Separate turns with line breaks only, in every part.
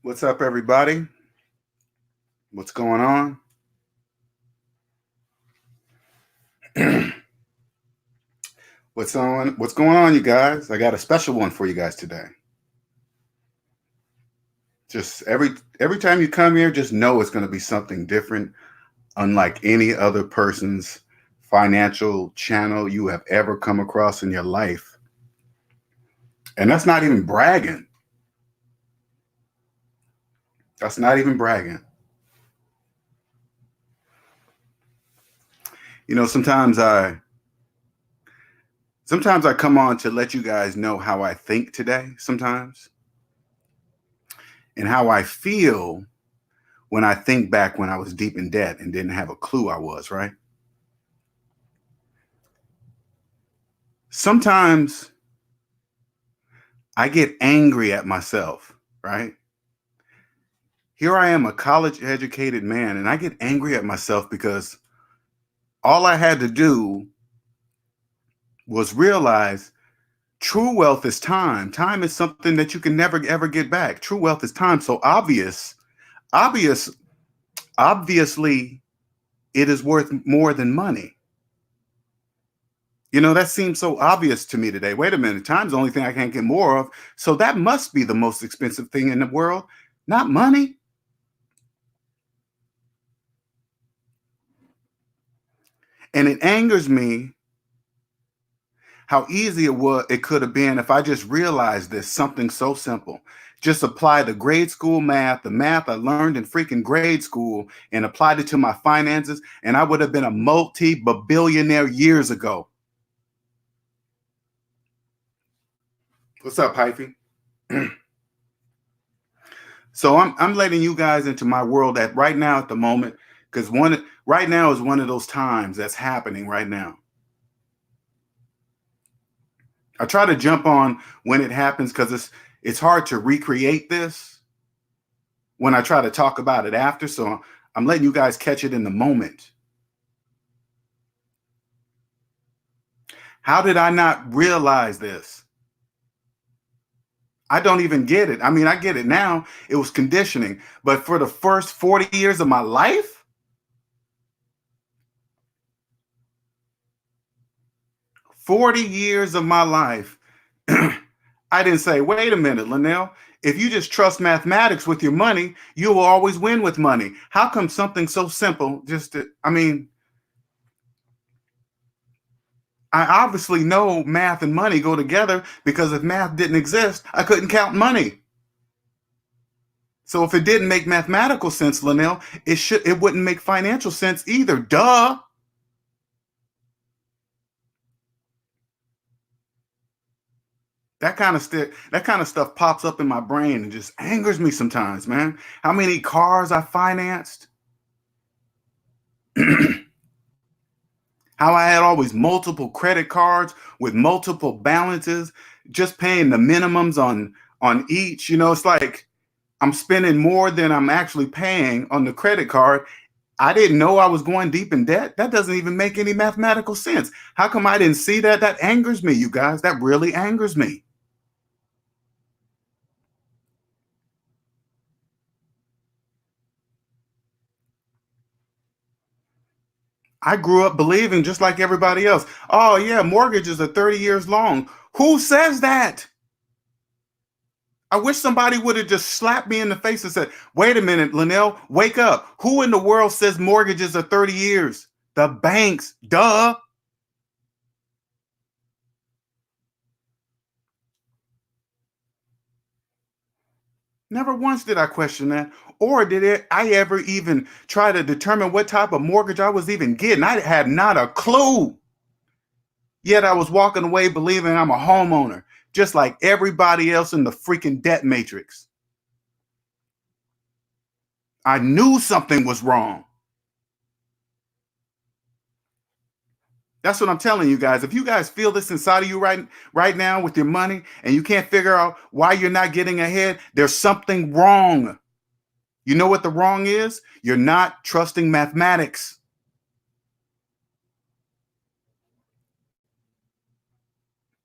What's up, everybody? What's going on? What's going on, you guys? I got a special one for you guys today. Just every time you come here, just know it's going to be something different, unlike any other person's financial channel you have ever come across in your life. And that's not even bragging. That's not even bragging. You know, sometimes I come on to let you guys know how I think today sometimes and how I feel when I think back when I was deep in debt and didn't have a clue I was, right? Sometimes I get angry at myself, right? Here I am, a college educated man, and I get angry at myself because all I had to do was realize true wealth is time. Time is something that you can never ever get back. True wealth is time. So obvious, obviously, it is worth more than money. You know, that seems so obvious to me today. Wait a minute, time's the only thing I can't get more of. So that must be the most expensive thing in the world, not money. And it angers me how easy it could have been if I just realized this something so simple. Just apply the grade school math, the math I learned in freaking grade school, and applied it to my finances, and I would have been a multi-billionaire years ago. What's up, Hyphy? So I'm letting you guys into my world at right now at the moment, because right now is one of those times that's happening right now. I try to jump on when it happens because it's hard to recreate this when I try to talk about it after. So I'm letting you guys catch it in the moment. How did I not realize this? I don't even get it. I mean, I get it now. It was conditioning. But for the first 40 years of my life, 40 years of my life, I didn't say, wait a minute, Linnell, if you just trust mathematics with your money, you will always win with money. How come something so simple I obviously know math and money go together because if math didn't exist, I couldn't count money. So if it didn't make mathematical sense, Linnell, it wouldn't make financial sense either. Duh. That kind of stuff pops up in my brain and just angers me sometimes, man. How many cars I financed? How I had always multiple credit cards with multiple balances, just paying the minimums on each. You know, it's like I'm spending more than I'm actually paying on the credit card. I didn't know I was going deep in debt. That doesn't even make any mathematical sense. How come I didn't see that? That angers me, you guys. That really angers me. I grew up believing just like everybody else. Oh yeah, mortgages are 30 years long. Who says that? I wish somebody would have just slapped me in the face and said, wait a minute, Linnell, wake up. Who in the world says mortgages are 30 years? The banks, duh. Never once did I question that. Or I ever even try to determine what type of mortgage I was even getting? I had not a clue. Yet I was walking away believing I'm a homeowner, just like everybody else in the freaking debt matrix. I knew something was wrong. That's what I'm telling you guys. If you guys feel this inside of you right now with your money and you can't figure out why you're not getting ahead, there's something wrong. You know what the wrong is? You're not trusting mathematics.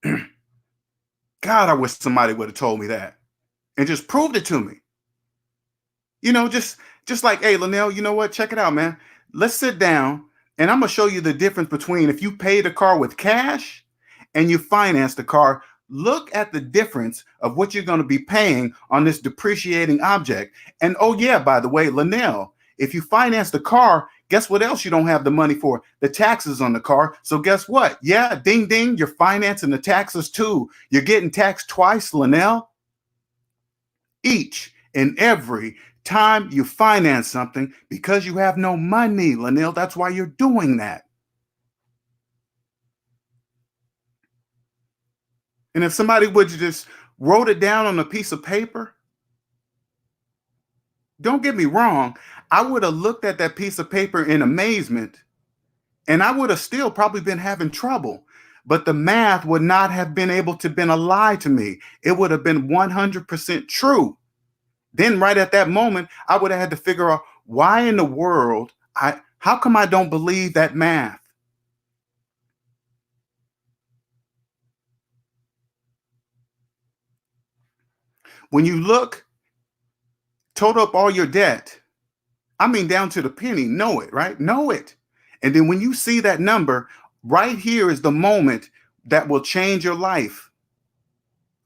God, I wish somebody would have told me that and just proved it to me. Just like, hey, Linnell, you know what? Check it out, man. Let's sit down and I'm gonna show you the difference between if you pay the car with cash and you finance the car. Look at the difference of what you're going to be paying on this depreciating object. And oh yeah, by the way, Linnell, if you finance the car, guess what else you don't have the money for? The taxes on the car. So guess what? Yeah, ding ding, you're financing the taxes too. You're getting taxed twice, Linnell. Each and every time you finance something because you have no money, Linnell. That's why you're doing that. And if somebody would just wrote it down on a piece of paper, don't get me wrong, I would have looked at that piece of paper in amazement and I would have still probably been having trouble. But the math would not have been able to been a lie to me. It would have been 100% true. Then right at that moment, I would have had to figure out why in the world how come I don't believe that math? When you look, total up all your debt, I mean down to the penny, know it, right? Know it. And then when you see that number, right here is the moment that will change your life.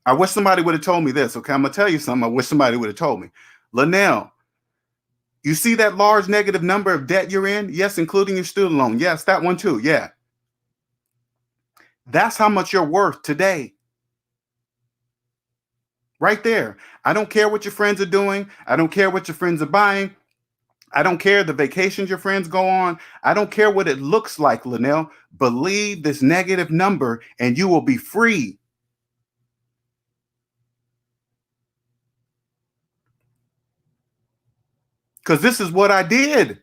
I wish somebody would have told me this. Okay, I'm gonna tell you something. I wish somebody would have told me. Linnell, you see that large negative number of debt you're in? Yes, including your student loan. Yes, that one too. Yeah. That's how much you're worth today. Right there. I don't care what your friends are doing. I don't care what your friends are buying. I don't care the vacations your friends go on. I don't care what it looks like, Linnell. Believe this negative number and you will be free. Because this is what I did.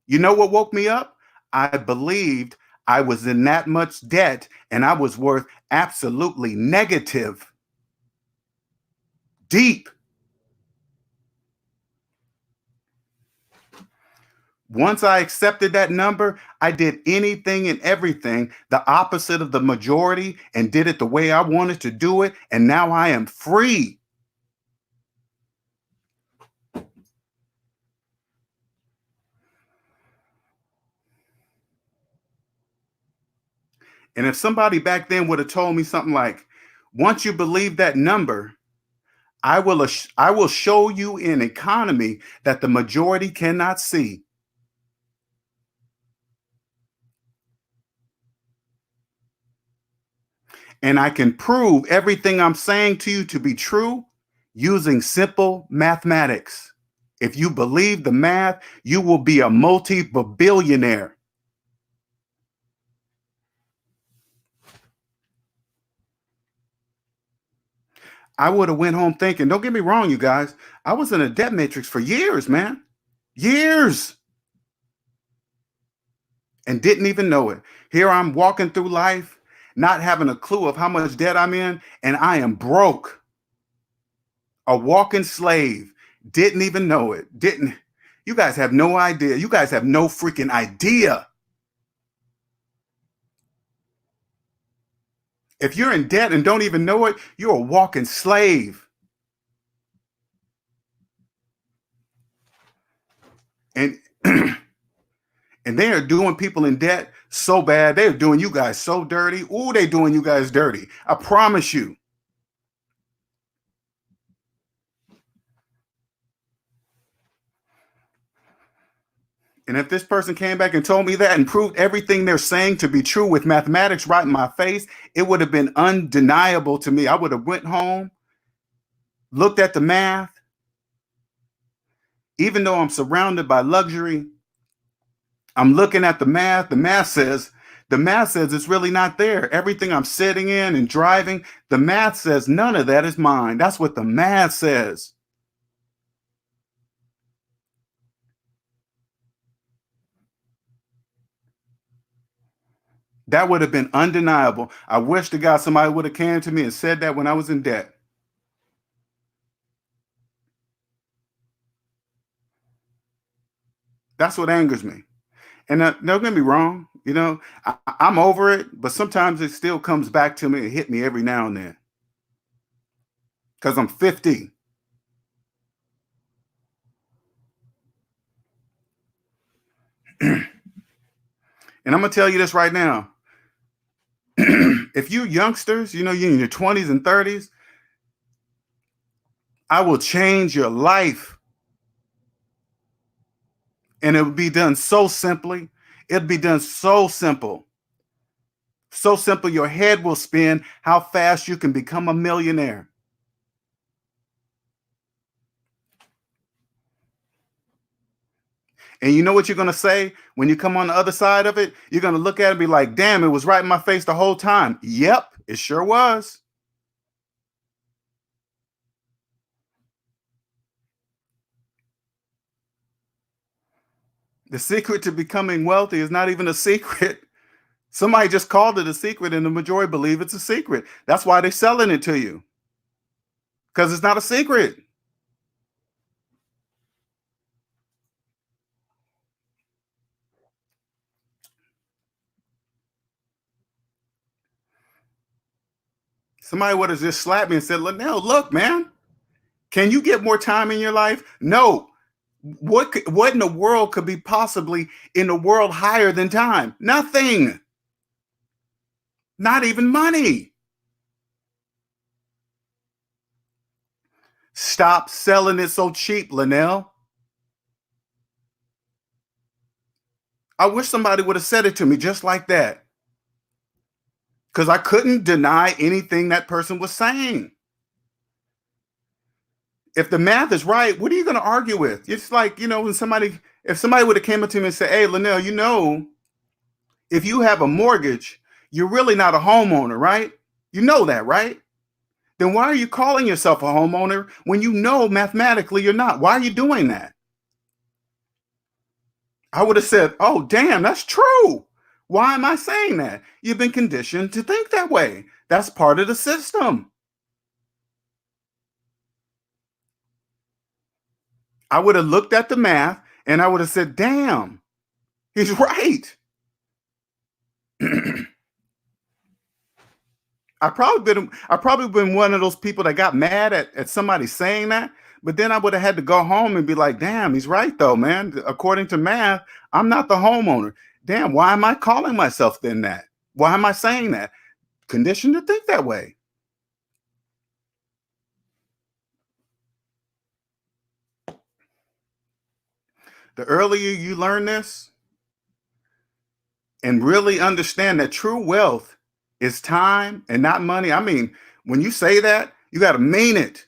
You know what woke me up? I believed I was in that much debt and I was worth absolutely negative, deep. Once I accepted that number, I did anything and everything the opposite of the majority and did it the way I wanted to do it. And now I am free. And if somebody back then would have told me something like, once you believe that number, I will show you an economy that the majority cannot see. And I can prove everything I'm saying to you to be true using simple mathematics. If you believe the math, you will be a multi-billionaire. I would have went home thinking, don't get me wrong, you guys, I was in a debt matrix for years, man. Years. And didn't even know it. Here I'm walking through life, not having a clue of how much debt I'm in, and I am broke. A walking slave. Didn't even know it. Didn't. You guys have no idea. You guys have no freaking idea. If you're in debt and don't even know it, you're a walking slave. And and they are doing people in debt so bad. They're doing you guys so dirty. Ooh, they doing you guys dirty. I promise you. And if this person came back and told me that and proved everything they're saying to be true with mathematics right in my face, it would have been undeniable to me. I would have went home, looked at the math, even though I'm surrounded by luxury, I'm looking at the math. The math says it's really not there. Everything I'm sitting in and driving, the math says none of that is mine. That's what the math says. That would have been undeniable. I wish to God somebody would have came to me and said that when I was in debt. That's what angers me. And don't get me wrong, I'm over it, but sometimes it still comes back to me and hit me every now and then. because I'm 50. And I'm going to tell you this right now. If you youngsters, you're in your 20s and 30s, I will change your life. And it will be done so simply. It'll be done so simple. So simple, your head will spin how fast you can become a millionaire. And you know what you're going to say when you come on the other side of it? You're going to look at it and be like, damn, it was right in my face the whole time. Yep, it sure was. The secret to becoming wealthy is not even a secret. Somebody just called it a secret, and the majority believe it's a secret. That's why they're selling it to you, because it's not a secret. Somebody would have just slapped me and said, Linnell, look, man, can you get more time in your life? No. What in the world could be possibly in the world higher than time? Nothing. Not even money. Stop selling it so cheap, Linnell. I wish somebody would have said it to me just like that, because I couldn't deny anything that person was saying. If the math is right, what are you going to argue with? It's like, when if somebody would have came up to me and said, hey, Linnell, if you have a mortgage, you're really not a homeowner, right? You know that, right? Then why are you calling yourself a homeowner when you know mathematically you're not? Why are you doing that? I would have said, oh, damn, that's true. Why am I saying that? You've been conditioned to think that way. That's part of the system. I would have looked at the math and I would have said, damn, he's right. I probably been one of those people that got mad at somebody saying that, but then I would have had to go home and be like, damn, he's right though, man. According to math, I'm not the homeowner. Damn, why am I calling myself then that? Why am I saying that? Conditioned to think that way. The earlier you learn this and really understand that true wealth is time and not money. I mean, when you say that, you got to mean it.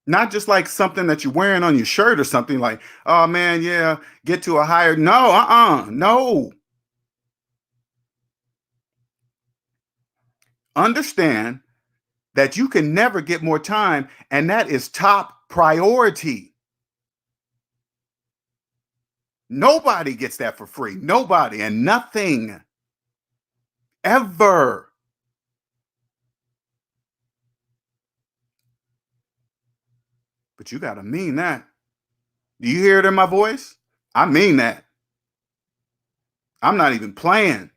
Not just like something that you're wearing on your shirt or something like, oh man, yeah, get to a higher. No, no. Understand that you can never get more time, and that is top priority. Nobody gets that for free. Nobody and nothing ever. But you got to mean that. Do you hear it in my voice? I mean that. I'm not even playing.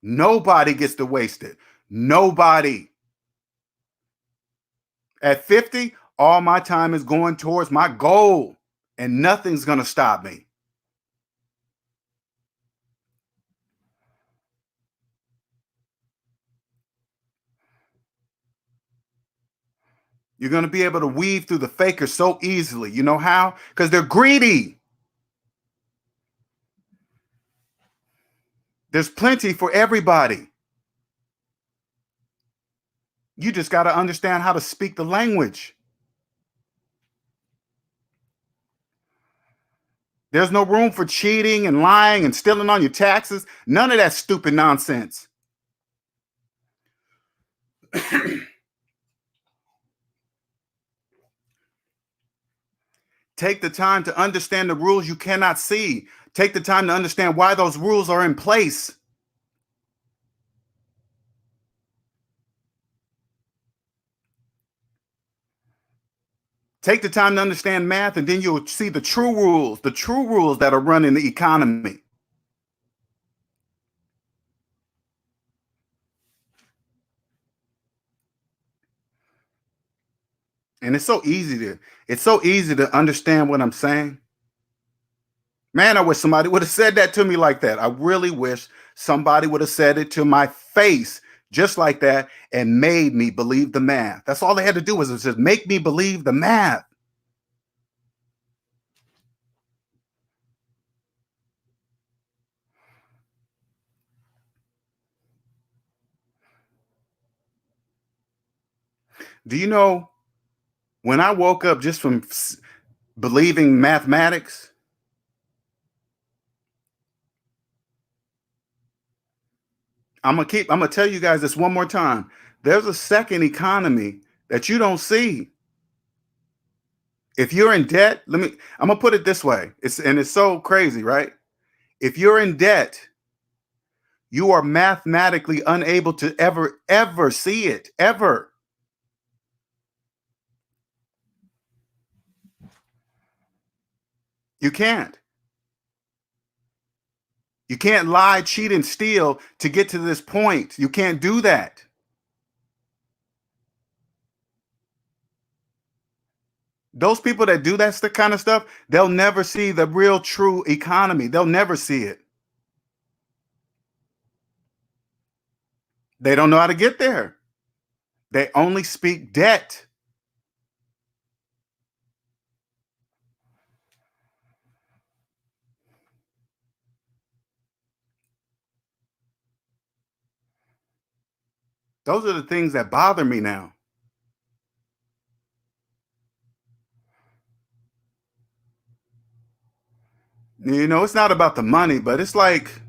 Nobody gets to waste it. Nobody. At 50, all my time is going towards my goal, and nothing's going to stop me. You're going to be able to weave through the fakers so easily. You know how? Because they're greedy. There's plenty for everybody. You just got to understand how to speak the language. There's no room for cheating and lying and stealing on your taxes. None of that stupid nonsense. Take the time to understand the rules you cannot see. Take the time to understand why those rules are in place. Take the time to understand math, and then you'll see the true rules that are running the economy. And it's so easy to understand what I'm saying. Man, I wish somebody would have said that to me like that. I really wish somebody would have said it to my face just like that and made me believe the math. That's all they had to do was just make me believe the math. Do you know when I woke up just from believing mathematics, I'm gonna tell you guys this one more time. There's a second economy that you don't see. If you're in debt, I'm gonna put it this way. It's so crazy, right? If you're in debt, you are mathematically unable to ever see it. Ever. You can't. You can't lie, cheat, and steal to get to this point. You can't do that. Those people that do that kind of stuff, they'll never see the real true economy. They'll never see it. They don't know how to get there. They only speak debt. Those are the things that bother me now. It's not about the money, but it's like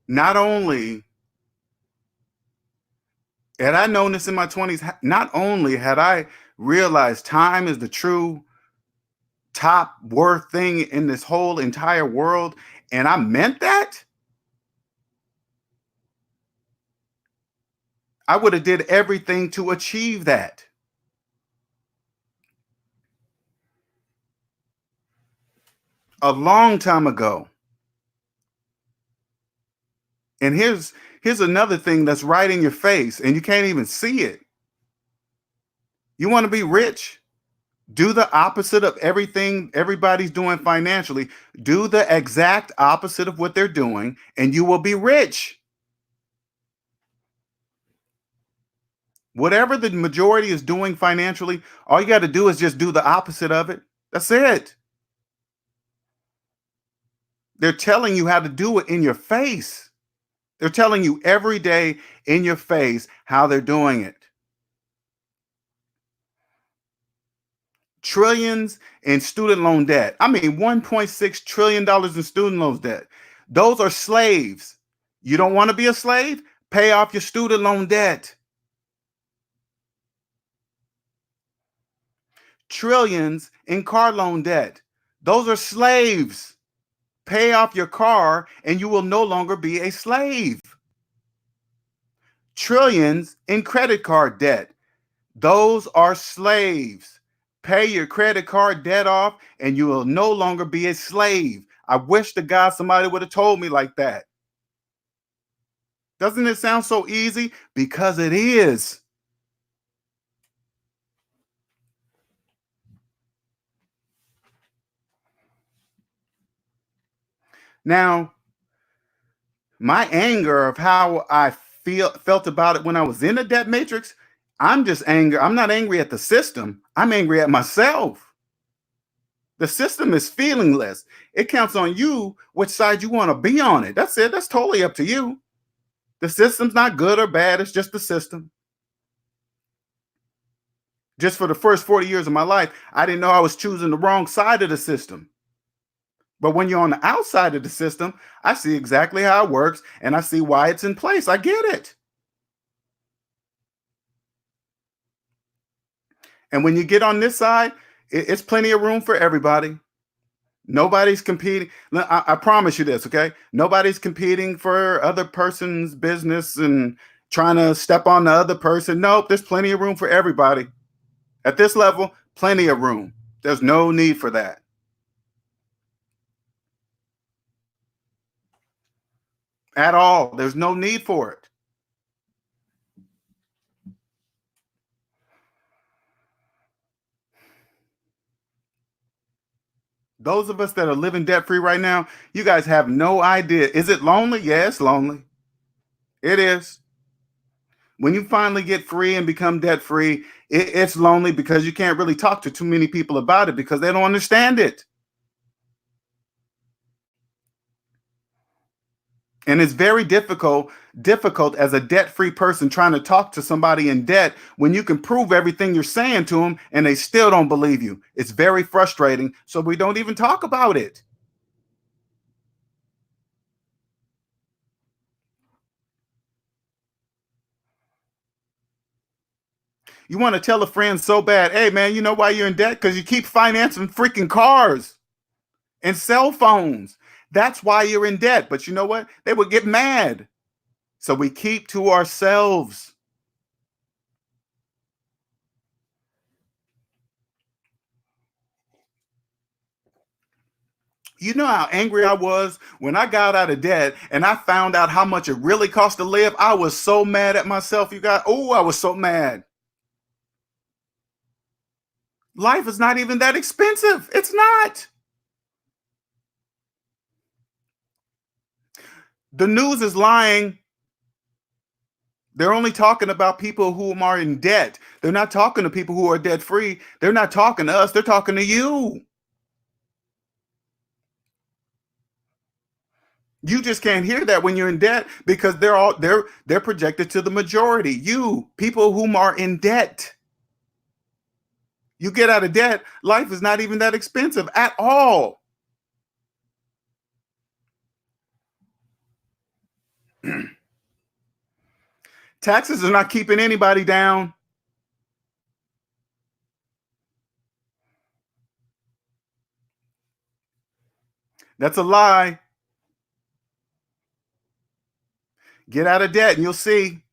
not only had I known this in my 20s, not only had I realized time is the true top worth thing in this whole entire world, and I meant that, I would have did everything to achieve that a long time ago. And here's another thing that's right in your face and you can't even see it. You want to be rich? Do the opposite of everything everybody's doing financially. Do the exact opposite of what they're doing and you will be rich. Whatever the majority is doing financially, all you got to do is just do the opposite of it. That's it. They're telling you how to do it in your face. They're telling you every day in your face how they're doing it. Trillions in student loan debt. I mean, $1.6 trillion in student loans debt. Those are slaves. You don't want to be a slave? Pay off your student loan debt. Trillions in car loan debt. Those are slaves. Pay off your car and you will no longer be a slave. Trillions in credit card debt. Those are slaves. Pay your credit card debt off and you will no longer be a slave. I wish to God somebody would have told me like that. Doesn't it sound so easy? Because it is. Now, my anger of how I felt about it when I was in the debt matrix, I'm just angry. I'm not angry at the system. I'm angry at myself. The system is feelingless. It counts on you which side you want to be on it. That's it. That's totally up to you. The system's not good or bad. It's just the system. Just for the first 40 years of my life, I didn't know I was choosing the wrong side of the system. But when you're on the outside of the system, I see exactly how it works and I see why it's in place. I get it. And when you get on this side, it's plenty of room for everybody. Nobody's competing. I promise you this, okay? Nobody's competing for other person's business and trying to step on the other person. Nope, there's plenty of room for everybody. At this level, plenty of room. There's no need for that at all. There's no need for it. Those of us that are living debt free right now, you guys have no idea. Is it lonely? Yeah, it's lonely. It is. When you finally get free and become debt free, it's lonely because you can't really talk to too many people about it because they don't understand it. And it's very difficult as a debt-free person trying to talk to somebody in debt when you can prove everything you're saying to them and they still don't believe you. It's very frustrating. So we don't even talk about it. You want to tell a friend so bad, hey man, you know why you're in debt? Because you keep financing freaking cars and cell phones. That's why you're in debt. But you know what? They would get mad. So we keep to ourselves. You know how angry I was when I got out of debt and I found out how much it really cost to live? I was so mad at myself, you guys. Oh, I was so mad. Life is not even that expensive. It's not. The news is lying. They're only talking about people who are in debt. They're not talking to people who are debt free. They're not talking to us. They're talking to you. You just can't hear that when you're in debt because they're projected to the majority. You, people whom are in debt. You get out of debt, life is not even that expensive at all. Taxes are not keeping anybody down. That's a lie. Get out of debt and you'll see.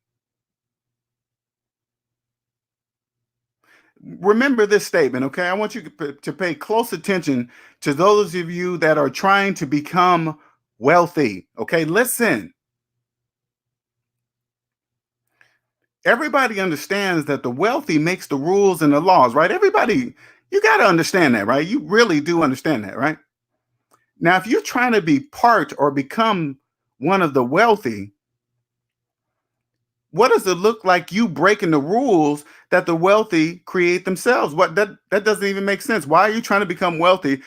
Remember this statement, okay? I want you to pay close attention to those of you that are trying to become wealthy, okay? Listen, everybody understands that the wealthy makes the rules and the laws, right? Everybody, you got to understand that, right? You really do understand that, right? Now, if you're trying to be part or become one of the wealthy, what does it look like you breaking the rules that the wealthy create themselves? What that doesn't even make sense. Why are you trying to become wealthy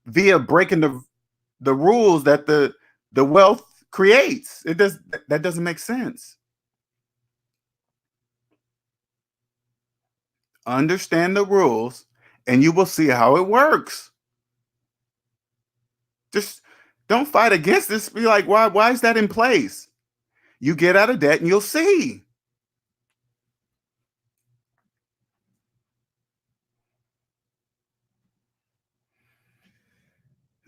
via breaking the rules that the wealth creates? That doesn't make sense. Understand the rules and you will see how it works. Just don't fight against this. Be like, why is that in place? You get out of debt and you'll see.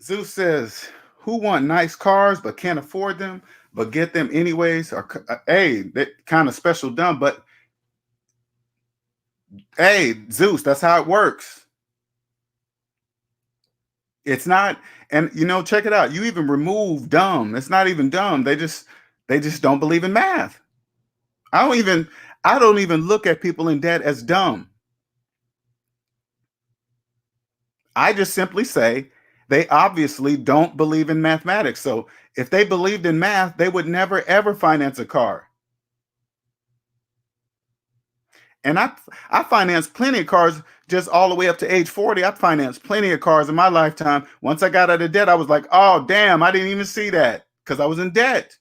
Zeus says, who want nice cars but can't afford them, but get them anyways? Or hey, that kind of special dumb, but hey, Zeus, that's how it works. It's not, and check it out. You even remove dumb. It's not even dumb. They just don't believe in math. I don't even I don't even look at people in debt as dumb. I just simply say they obviously don't believe in mathematics. So if they believed in math, they would never ever finance a car. And I financed plenty of cars just all the way up to age 40. I financed plenty of cars in my lifetime. Once I got out of debt, I was like, oh damn, I didn't even see that because I was in debt.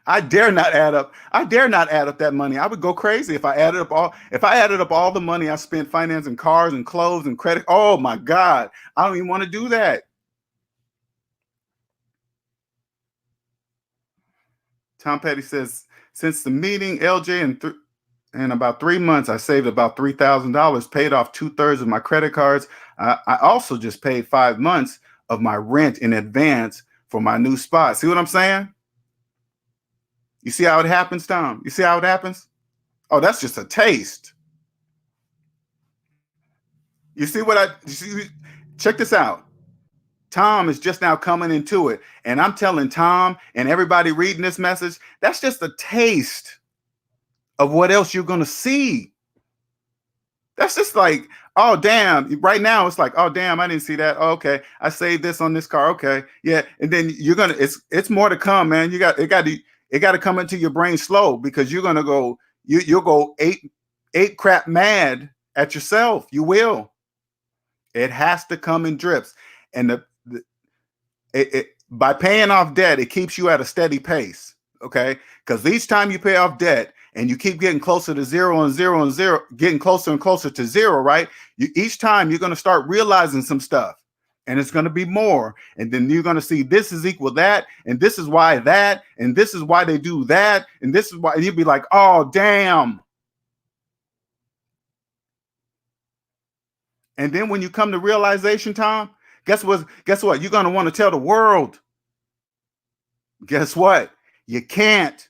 I dare not add up that money. I would go crazy if I added up all the money I spent financing cars and clothes and credit. Oh my God. I don't even want to do that. Tom Petty says, since the meeting, LJ, in about 3 months, I saved about $3,000, paid off 2/3 of my credit cards. I also just paid 5 months of my rent in advance for my new spot. See what I'm saying? You see how it happens, Tom? You see how it happens? Oh, that's just a taste. You see? Check this out. Tom is just now coming into it. And I'm telling Tom and everybody reading this message, that's just a taste of what else you're going to see. That's just like, oh damn, right now it's like, oh damn, I didn't see that. Oh, okay, I saved this on this car. Okay, yeah, and then you're gonna, it's more to come, man. It got to come into your brain slow, because you're gonna go, you'll go eight crap mad at yourself. You will. It has to come in drips, and by paying off debt, it keeps you at a steady pace. Okay, because each time you pay off debt, and you keep getting closer to zero and zero and zero, getting closer and closer to zero, right? Each time you're going to start realizing some stuff, and it's going to be more. And then you're going to see this is equal that, and this is why that, and this is why they do that, and this is why. And you'll be like, oh, damn. And then when you come to realization time, guess what? You're going to want to tell the world. Guess what? You can't.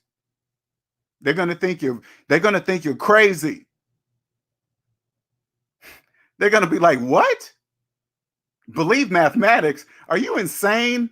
They're going to think you're crazy. They're going to be like, what? Believe mathematics? Are you insane?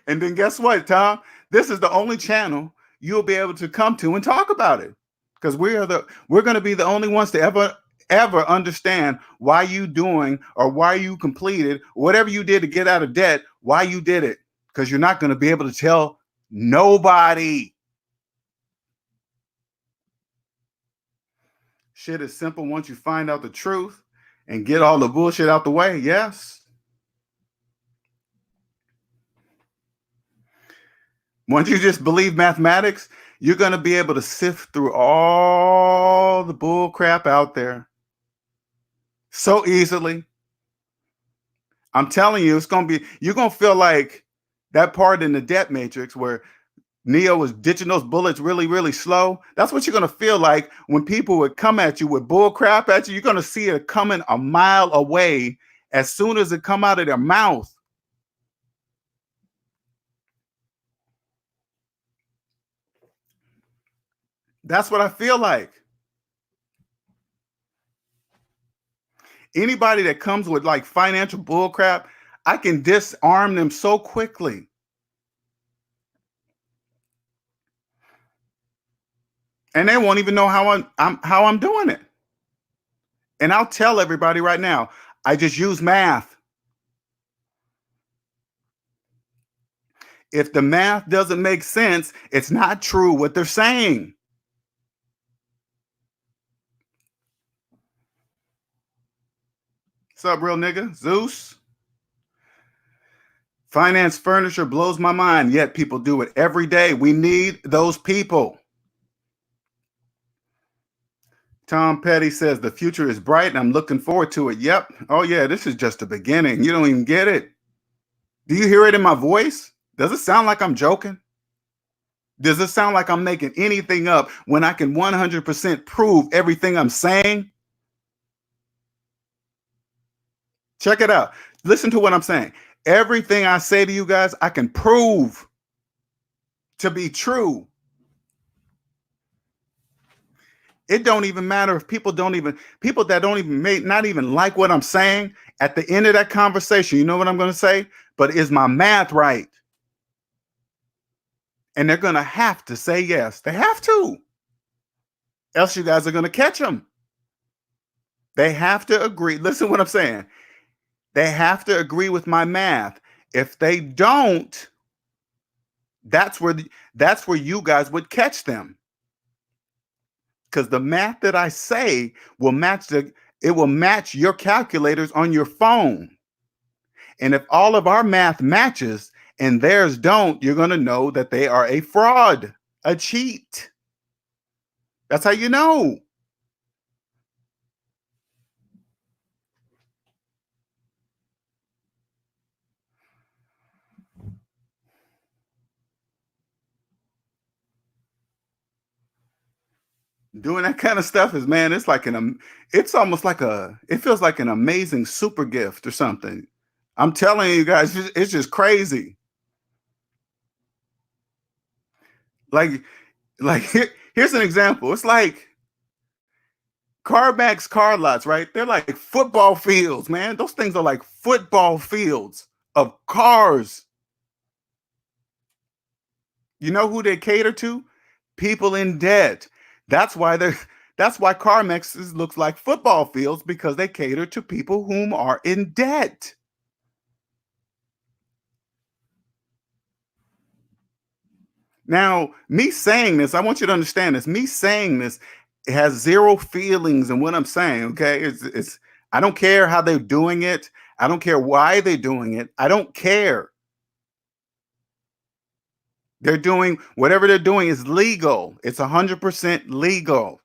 And then guess what, Tom? This is the only channel you'll be able to come to and talk about it, because we're going to be the only ones to ever understand why you doing, or why you completed whatever you did to get out of debt, why you did it, because you're not going to be able to tell nobody. Shit is simple once you find out the truth and get all the bullshit out the way. Yes. Once you just believe mathematics, you're going to be able to sift through all the bull crap out there so easily. I'm telling you, you're going to feel like that part in the debt matrix where Neo was ditching those bullets really, really slow. That's what you're going to feel like when people would come at you with bull crap at you. You're going to see it coming a mile away as soon as it come out of their mouth. That's what I feel like. Anybody that comes with like financial bull crap, I can disarm them so quickly. And they won't even know how I'm doing it. And I'll tell everybody right now, I just use math. If the math doesn't make sense, it's not true what they're saying. What's up, real nigga? Zeus? Finance furniture blows my mind, yet people do it every day. We need those people. Tom Petty says the future is bright and I'm looking forward to it. Yep. Oh yeah, this is just the beginning. You don't even get it. Do you hear it in my voice? Does it sound like I'm joking? Does it sound like I'm making anything up when I can 100% prove everything I'm saying? Check it out. Listen to what I'm saying. Everything I say to you guys, I can prove to be true. It don't even matter if people that don't even not even like what I'm saying. At the end of that conversation, you know what I'm going to say? But is my math right? And they're going to have to say yes. They have to. Else you guys are going to catch them. They have to agree. Listen to what I'm saying. They have to agree with my math. If they don't, that's where you guys would catch them. Because the math that I say will match your calculators on your phone. And if all of our math matches and theirs don't, you're going to know that they are a fraud, a cheat. That's how you know. Doing that kind of stuff is, man, it's almost like it feels like an amazing super gift or something. I'm telling you guys, it's just crazy. Like here's an example. It's like CarMax car lots, right? They're like football fields, man. Those things are like football fields of cars. You know who they cater to? People in debt. That's why they're that's why CarMax's looks like football fields, because they cater to people whom are in debt. Now, me saying this, I want you to understand this. Me saying this has zero feelings in what I'm saying. Okay. It's I don't care how they're doing it. I don't care why they're doing it. I don't care. They're doing whatever they're doing is legal. It's 100% legal.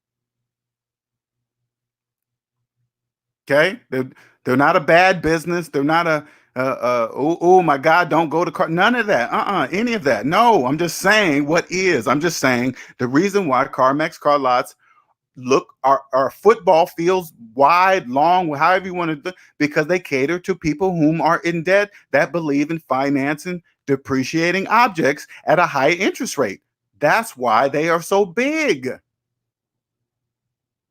Okay. They're not a bad business. They're not a oh my God, don't go to car. None of that. Any of that. No, I'm just saying what is. I'm just saying the reason why CarMax car lots look are football fields, wide, long, however you want to do, because they cater to people whom are in debt that believe in financing depreciating objects at a high interest rate. That's why they are so big.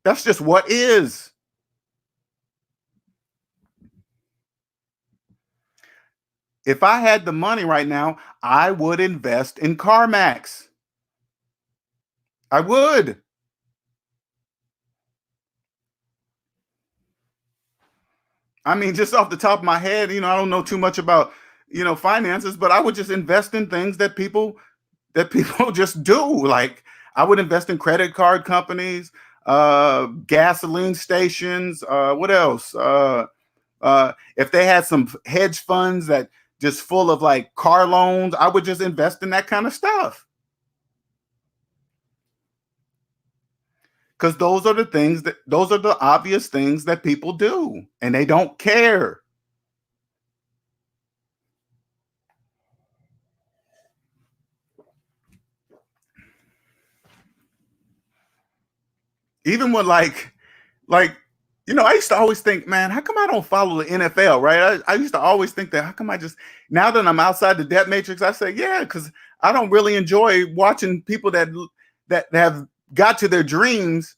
That's just what is. If I had the money right now, I would invest in CarMax. I would. I mean, just off the top of my head, I don't know too much about, finances, but I would just invest in things that people just do. Like, I would invest in credit card companies, gasoline stations, what else? If they had some hedge funds that just full of like car loans, I would just invest in that kind of stuff. Because those are the obvious things that people do, and they don't care. Even when like I used to always think, man, how come I don't follow the NFL, right? I used to always think that, how come I just, now that I'm outside the debt matrix, I say, yeah, because I don't really enjoy watching people that have got to their dreams.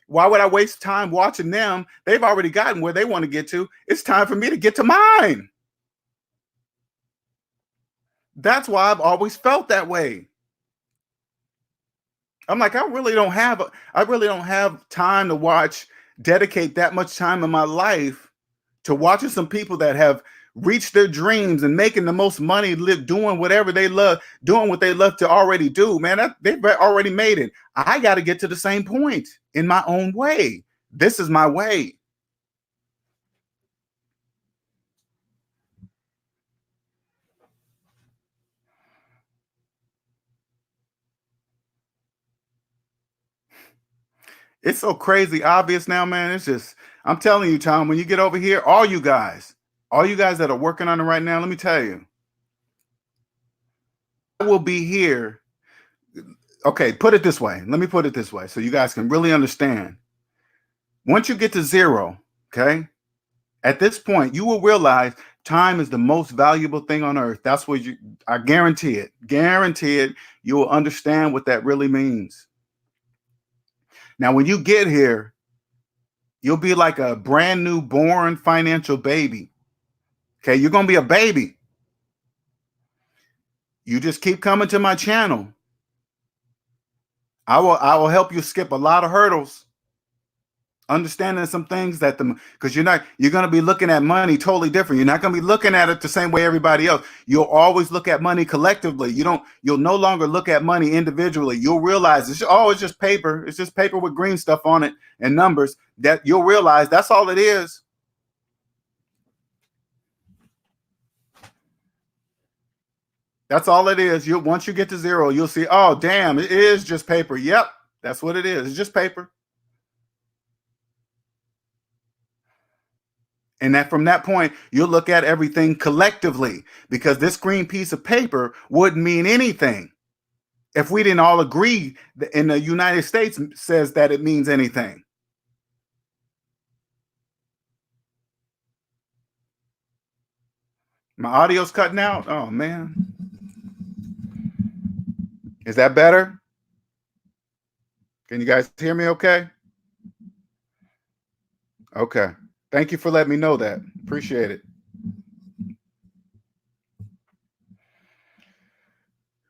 Why would I waste time watching them? They've already gotten where they want to get to. It's time for me to get to mine. That's why I've always felt that way. I'm like, I really don't have time to dedicate that much time in my life to watching some people that have reached their dreams and making the most money, doing whatever they love, doing what they love to already do. Man, they've already made it. I got to get to the same point in my own way. This is my way. It's so crazy obvious now, man. It's just, I'm telling you, Tom, when you get over here, all you guys that are working on it right now, let me tell you, I will be here. Okay, put it this way. Let me put it this way so you guys can really understand. Once you get to zero, okay, at this point, you will realize time is the most valuable thing on earth. That's what I guarantee it. You will understand what that really means. Now, when you get here, you'll be like a brand new born financial baby. Okay, you're going to be a baby. You just keep coming to my channel. I will help you skip a lot of hurdles, understanding some things that because you're going to be looking at money totally different. You're not going to be looking at it the same way everybody else. You'll always look at money collectively. You'll no longer look at money individually. You'll realize it's just paper. It's just paper with green stuff on it and numbers. That you'll realize that's all it is. That's all it is. Once you get to zero, you'll see, oh damn, it is just paper. Yep, that's what it is. It's just paper. And that from that point, you'll look at everything collectively, because this green piece of paper wouldn't mean anything if we didn't all agree in the United States says that it means anything. My audio's cutting out. Oh man. Is that better? Can you guys hear me okay? Okay. Thank you for letting me know that. Appreciate it.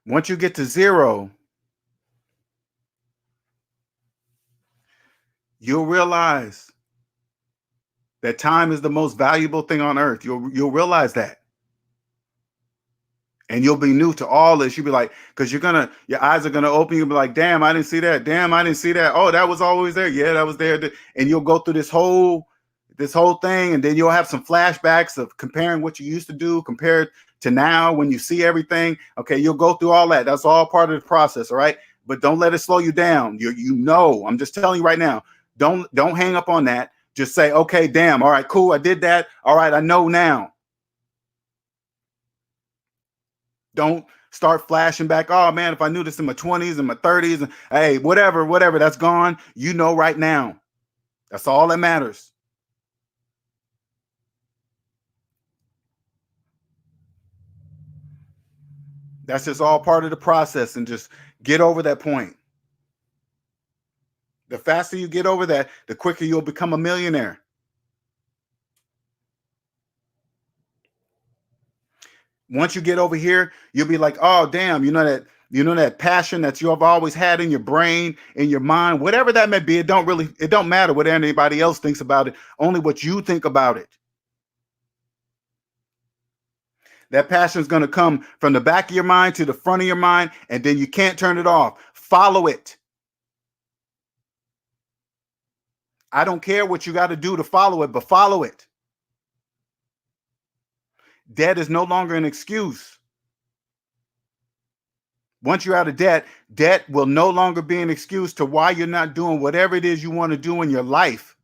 Once you get to zero, you'll realize that time is the most valuable thing on earth. You'll realize that. And you'll be new to all this. You'll be like, because your eyes are gonna open. You'll be like, damn, I didn't see that. Damn, I didn't see that. Oh, that was always there. Yeah, that was there. And you'll go through this whole thing, and then you'll have some flashbacks of comparing what you used to do compared to now when you see everything. Okay, you'll go through all that. That's all part of the process, all right? But don't let it slow you down. I'm just telling you right now. Don't hang up on that. Just say, okay, damn, all right, cool, I did that. All right, I know now. Don't start flashing back. Oh man, if I knew this in my 20s and my 30s, and hey, whatever, that's gone. You know right now. That's all that matters. That's just all part of the process, and just get over that point. The faster you get over that, the quicker you'll become a millionaire. Once you get over here, you'll be like, oh damn, you know that passion that you have always had in your brain, in your mind, whatever that may be. It don't matter what anybody else thinks about it, only what you think about it. That passion is going to come from the back of your mind to the front of your mind, and then you can't turn it off. Follow it. I don't care what you got to do to follow it, but follow it. Debt is no longer an excuse. Once you're out of debt, debt will no longer be an excuse to why you're not doing whatever it is you want to do in your life.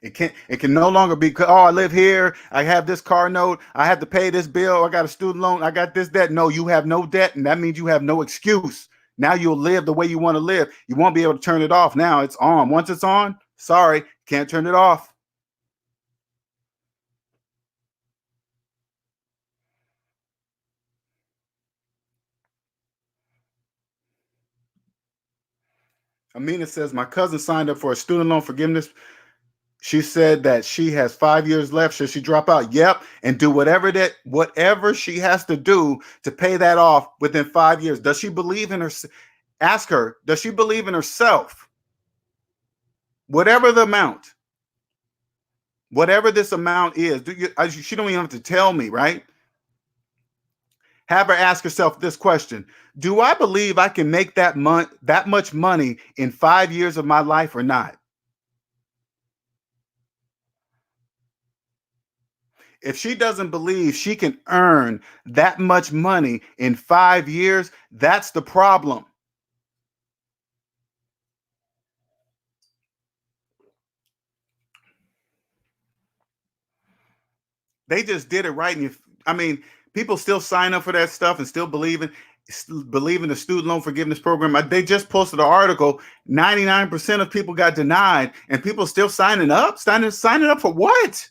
It can no longer be, oh, I live here, I have this car note, I have to pay this bill, I got a student loan, I got this debt. No, you have no debt, and that means you have no excuse. Now you'll live the way you want to live. You won't be able to turn it off. Now it's on. Once it's on, sorry, can't turn it off. Amina says, my cousin signed up for a student loan forgiveness. She said that she has 5 years left. Should she drop out? Yep. And do whatever she has to do to pay that off within 5 years. Does she believe in her? Ask her, does she believe in herself? Whatever the amount, whatever this amount is, she don't even have to tell me, right? Have her ask herself this question: do I believe I can make that much money in 5 years of my life or not? If she doesn't believe she can earn that much money in 5 years, that's the problem. They just did it right. And I mean, people still sign up for that stuff and still believe in the student loan forgiveness program. They just posted an article. 99% of people got denied, and people still signing up. Signing up for what?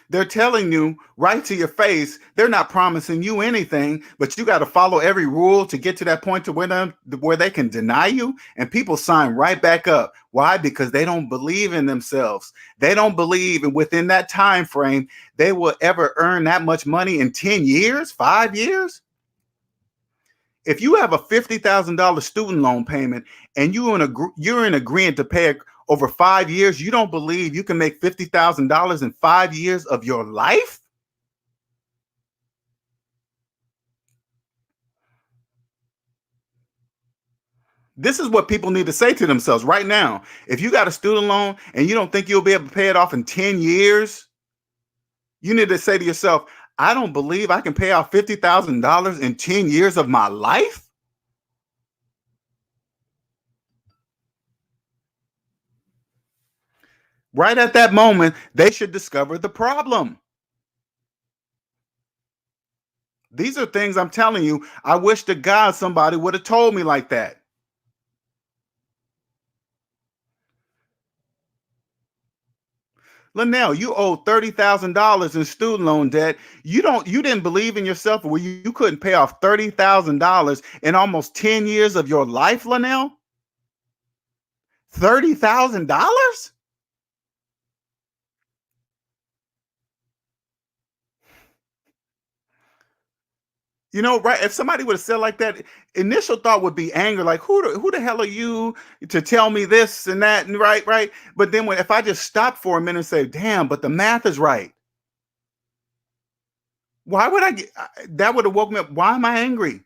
They're telling you right to your face, they're not promising you anything, but you got to follow every rule to get to that point to where they can deny you. And people sign right back up. Why? Because they don't believe in themselves. They don't believe, and within that time frame, they will ever earn that much money in 10 years, 5 years. If you have a $50,000 student loan payment and you're in agreement to pay it over 5 years, you don't believe you can make $50,000 in 5 years of your life? This is what people need to say to themselves right now. If you got a student loan and you don't think you'll be able to pay it off in 10 years, you need to say to yourself, I don't believe I can pay off $50,000 in 10 years of my life. Right at that moment, they should discover the problem. These are things I'm telling you. I wish to God somebody would have told me like that. Linnell, you owe $30,000 in student loan debt. You didn't believe in yourself, or you couldn't pay off $30,000 in almost 10 years of your life, Linnell? $30,000? Right? If somebody would have said like that, initial thought would be anger, like who the hell are you to tell me this and that, and right, right. But then if I just stop for a minute and say, damn, but the math is right. Why would I get that would have woke me up? Why am I angry?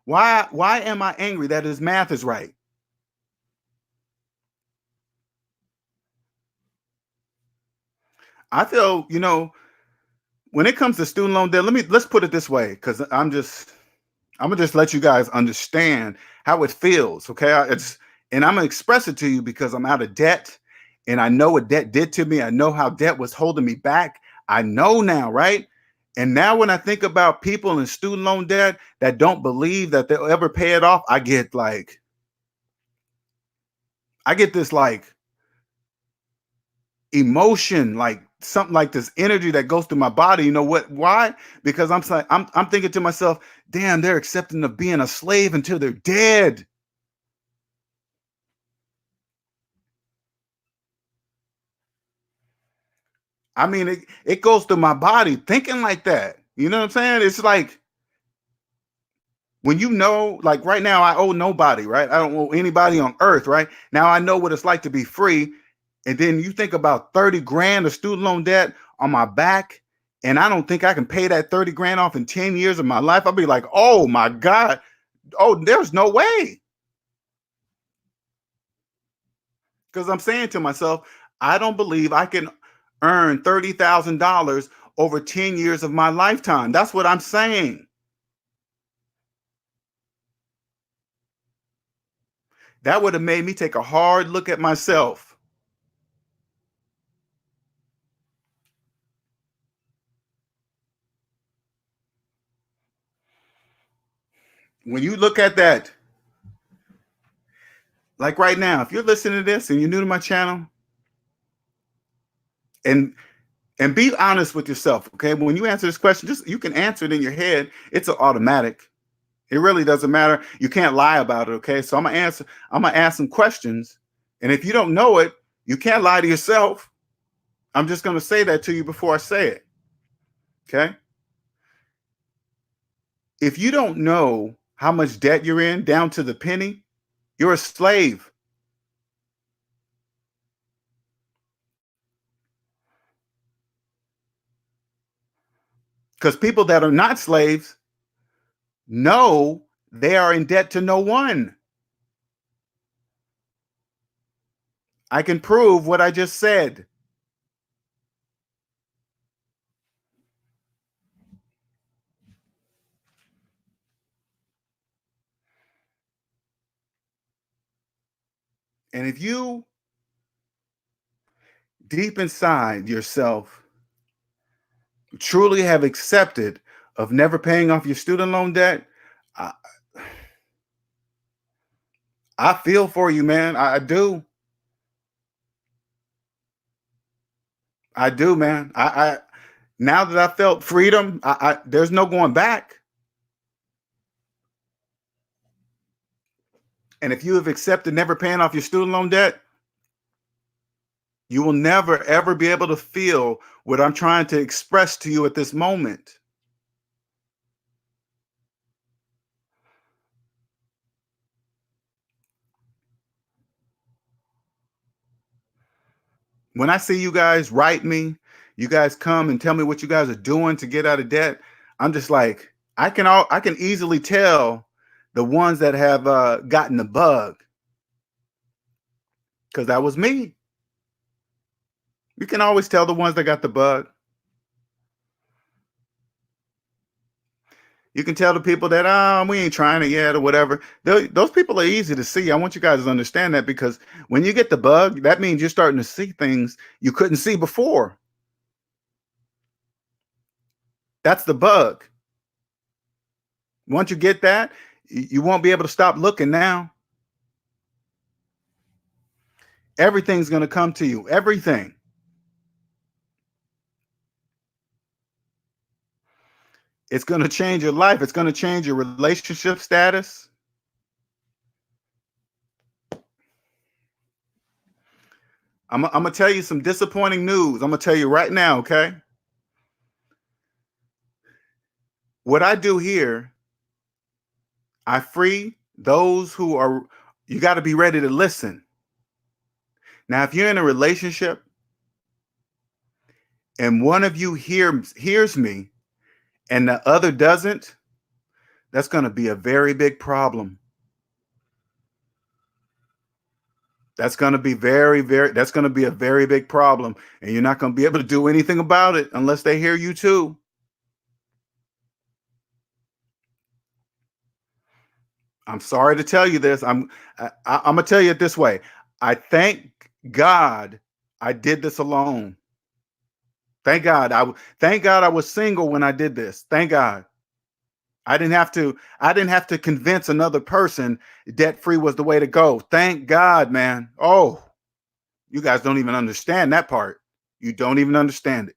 Why am I angry that his math is right? I feel, when it comes to student loan debt, let's put it this way, because I'm gonna just let you guys understand how it feels. Okay. And I'm gonna express it to you because I'm out of debt and I know what debt did to me. I know how debt was holding me back. I know now, right? And now when I think about people in student loan debt that don't believe that they'll ever pay it off, I get this like emotion, like something like this energy that goes through my body. You know what? Why? Because I'm thinking to myself, damn, they're accepting of being a slave until they're dead. I mean, it goes through my body thinking like that. You know what I'm saying? It's like when like right now, I owe nobody, right? I don't owe anybody on earth, right? Now I know what it's like to be free. And then you think about 30 grand of student loan debt on my back, and I don't think I can pay that 30 grand off in 10 years of my life. I'll be like, oh my God. Oh, there's no way. Because I'm saying to myself, I don't believe I can earn $30,000 over 10 years of my lifetime. That's what I'm saying. That would have made me take a hard look at myself. When you look at that, like right now, if you're listening to this and you're new to my channel, and be honest with yourself, okay? When you answer this question, just you can answer it in your head. It's an automatic. It really doesn't matter. You can't lie about it, okay? So I'm gonna ask some questions. And if you don't know it, you can't lie to yourself. I'm just gonna say that to you before I say it. Okay. If you don't know how much debt you're in down to the penny, you're a slave. Because people that are not slaves know they are in debt to no one. I can prove what I just said. And if you deep inside yourself truly have accepted of never paying off your student loan debt, I, I feel for you, man. I do. I do, man. Now that I felt freedom, there's no going back. And if you have accepted never paying off your student loan debt, you will never ever be able to feel what I'm trying to express to you at this moment. When I see you guys write me, you guys come and tell me what you guys are doing to get out of debt. I'm just like, I can easily tell the ones that have gotten the bug, because that was me. You can always tell the ones that got the bug. You can tell the people that we ain't trying it yet or whatever. Those people are easy to see. I want you guys to understand that, because when you get the bug, that means you're starting to see things you couldn't see before. That's the bug. Once you get that, you won't be able to stop looking now. Everything's going to come to you. Everything. It's going to change your life. It's going to change your relationship status. I'm going to tell you some disappointing news. I'm going to tell you right now, okay? What I do here, I free those who are, you got to be ready to listen. Now, if you're in a relationship and one of you hears me and the other doesn't, that's going to be a very big problem. That's going to be that's going to be a very big problem. And you're not going to be able to do anything about it unless they hear you too. I'm sorry to tell you this. I'm going to tell you it this way. I thank God I did this alone. Thank God. Thank God I was single when I did this. Thank God. I didn't have to convince another person debt free was the way to go. Thank God, man. Oh, you guys don't even understand that part. You don't even understand it.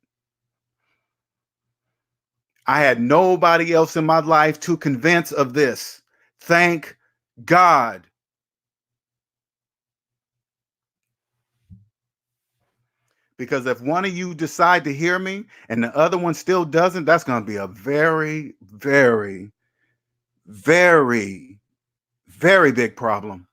I had nobody else in my life to convince of this. Thank God. Because if one of you decide to hear me and the other one still doesn't, that's going to be a very, very, very, very big problem.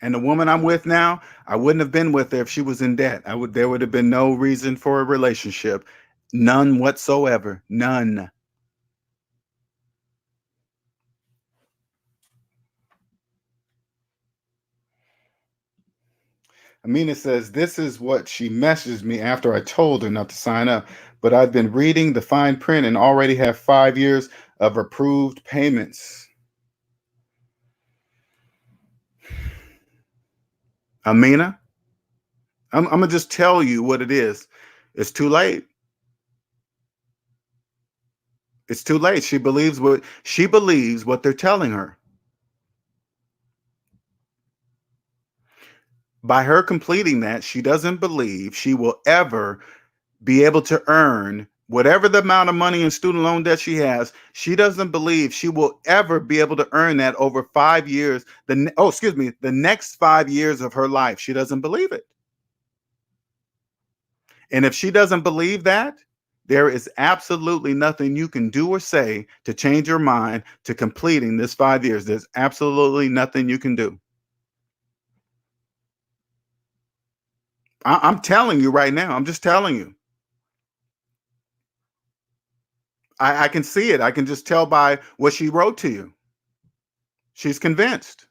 And the woman I'm with now, I wouldn't have been with her if she was in debt. There would have been no reason for a relationship. None whatsoever. None. Amina says, this is what she messaged me after I told her not to sign up. But I've been reading the fine print and already have 5 years of approved payments. Amina, I'm going to just tell you what it is. It's too late. It's too late. She believes what they're telling her. By her completing that, she doesn't believe she will ever be able to earn whatever the amount of money in student loan debt she has. She doesn't believe she will ever be able to earn that over 5 years. The next 5 years of her life. She doesn't believe it. And if she doesn't believe that, there is absolutely nothing you can do or say to change your mind to completing this 5 years. There's absolutely nothing you can do. I'm telling you right now. I'm just telling you. I can see it. I can just tell by what she wrote to you. She's convinced.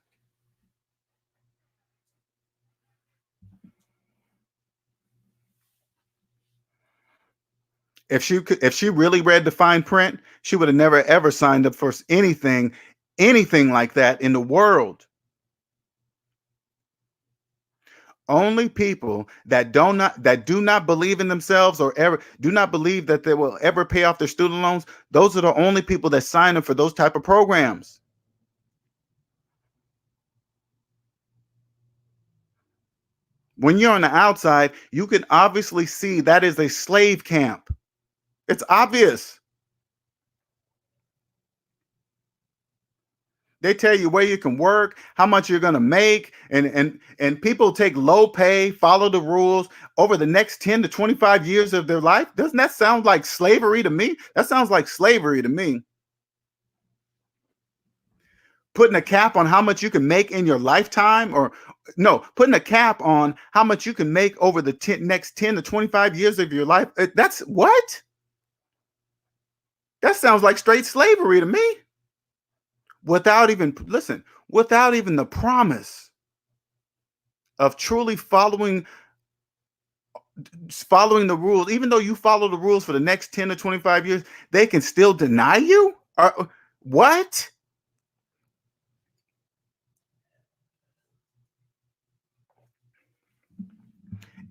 If she really read the fine print, she would have never ever signed up for anything like that in the world. Only people that do not believe in themselves or ever do not believe that they will ever pay off their student loans, those are the only people that sign up for those type of programs. When you're on the outside, you can obviously see that is a slave camp. It's obvious. They tell you where you can work, how much you're going to make, and people take low pay, follow the rules over the next 10 to 25 years of their life. Doesn't that sound like slavery to me? That sounds like slavery to me. Putting a cap on how much you can make in your lifetime, or no, putting a cap on how much you can make over the next 10 to 25 years of your life. That's what? That sounds like straight slavery to me. Without even the promise of truly following the rules. Even though you follow the rules for the next 10 to 25 years, they can still deny you? What?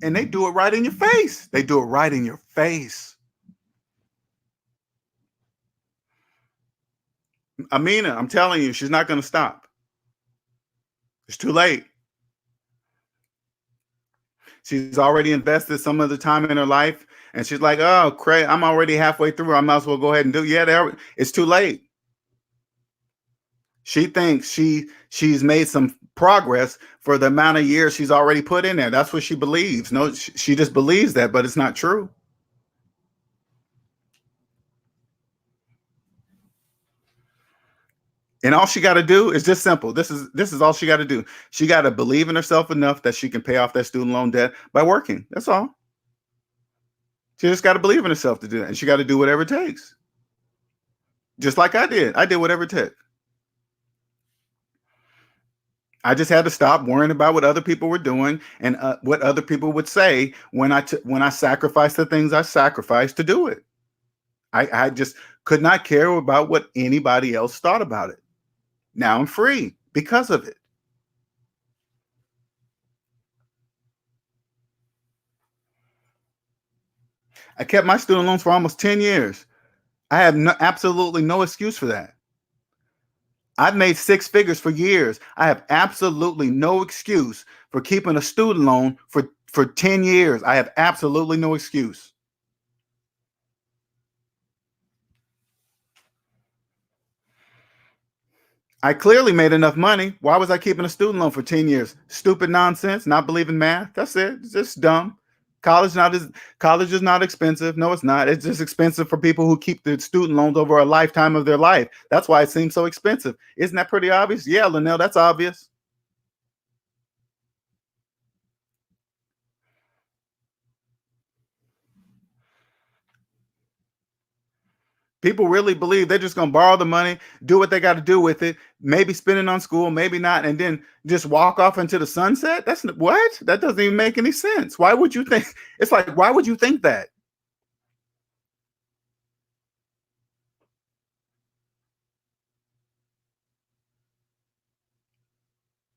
And they do it right in your face. They do it right in your face. Amina, I'm telling you, she's not going to stop. It's too late. She's already invested some of the time in her life, and she's like, "Oh, Craig, I'm already halfway through. I might as well go ahead and do." Yeah, it's too late. She thinks she's made some progress for the amount of years she's already put in there. That's what she believes. No, she just believes that, but it's not true. And all she got to do is just simple. This is all she got to do. She got to believe in herself enough that she can pay off that student loan debt by working. That's all. She just got to believe in herself to do that, and she got to do whatever it takes. Just like I did. I did whatever it took. I just had to stop worrying about what other people were doing and what other people would say when I sacrificed the things I sacrificed to do it. I just could not care about what anybody else thought about it. Now I'm free because of it. I kept my student loans for almost 10 years. I have absolutely no excuse for that. I've made six figures for years. I have absolutely no excuse for keeping a student loan for 10 years. I have absolutely no excuse. I clearly made enough money. Why was I keeping a student loan for 10 years? Stupid nonsense, not believing math. That's it. It's just dumb. College is not expensive. No, it's not. It's just expensive for people who keep their student loans over a lifetime of their life. That's why it seems so expensive. Isn't that pretty obvious? Yeah, Linnell, that's obvious. People really believe they're just going to borrow the money, do what they got to do with it, maybe spend it on school, maybe not, and then just walk off into the sunset. What? That doesn't even make any sense. Why would you think? It's like, why would you think that?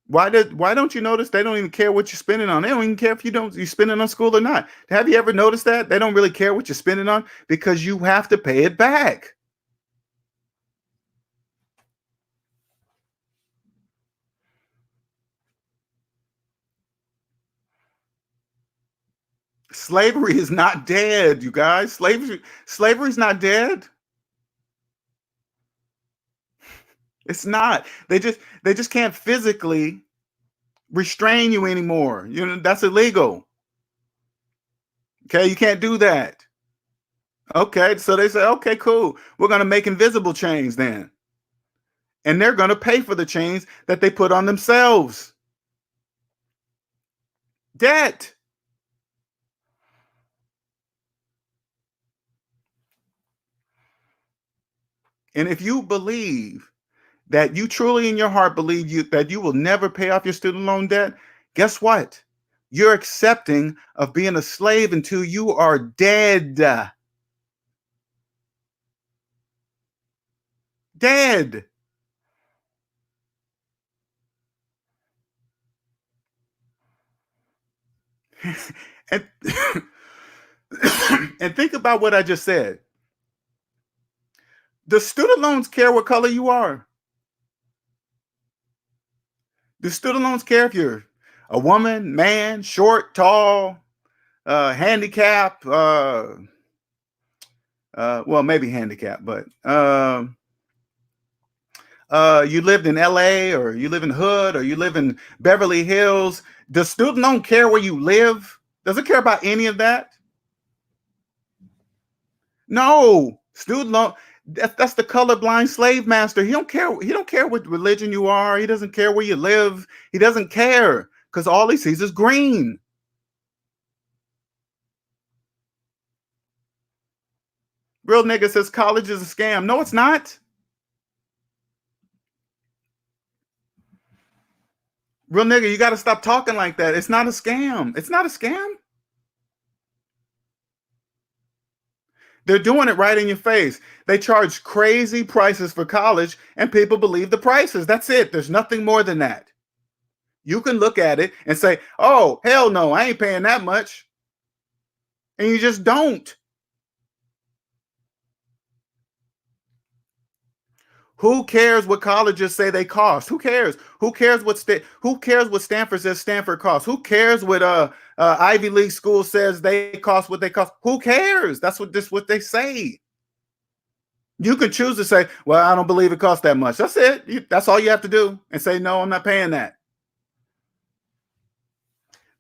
Why don't you notice they don't even care what you're spending on? They don't even care if you spend it on school or not. Have you ever noticed that? They don't really care what you're spending on because you have to pay it back. Slavery is not dead, you guys. Slavery's not dead. It's not. They just can't physically restrain you anymore. You know, that's illegal. Okay, you can't do that. Okay, so they say, okay, cool. We're gonna make invisible chains then. And they're gonna pay for the chains that they put on themselves. Debt. And if you believe that you truly in your heart believe that you will never pay off your student loan debt, guess what? You're accepting of being a slave until you are dead. Dead. and and think about what I just said. Do student loans care what color you are? Do student loans care if you're a woman, man, short, tall, handicap, well, maybe handicap, but you lived in LA or you live in Hood or you live in Beverly Hills? Does student loan care where you live? Does it care about any of that? No. Student loan, that's the colorblind slave master. He don't care what religion you are. He doesn't care where you live. He doesn't care because all he sees is green. Real nigga says college is a scam. No, it's not. Real nigga, you got to stop talking like that. It's not a scam. It's not a scam. They're doing it right in your face. They charge crazy prices for college and people believe the prices. That's it. There's nothing more than that. You can look at it and say, oh, hell no, I ain't paying that much. And you just don't. Who cares what colleges say they cost? Who cares? Who cares what Stanford says Stanford costs? Who cares what Ivy League school says they cost what they cost? Who cares? That's what they say. You can choose to say, well, I don't believe it costs that much. That's it. That's all you have to do, and say, no, I'm not paying that.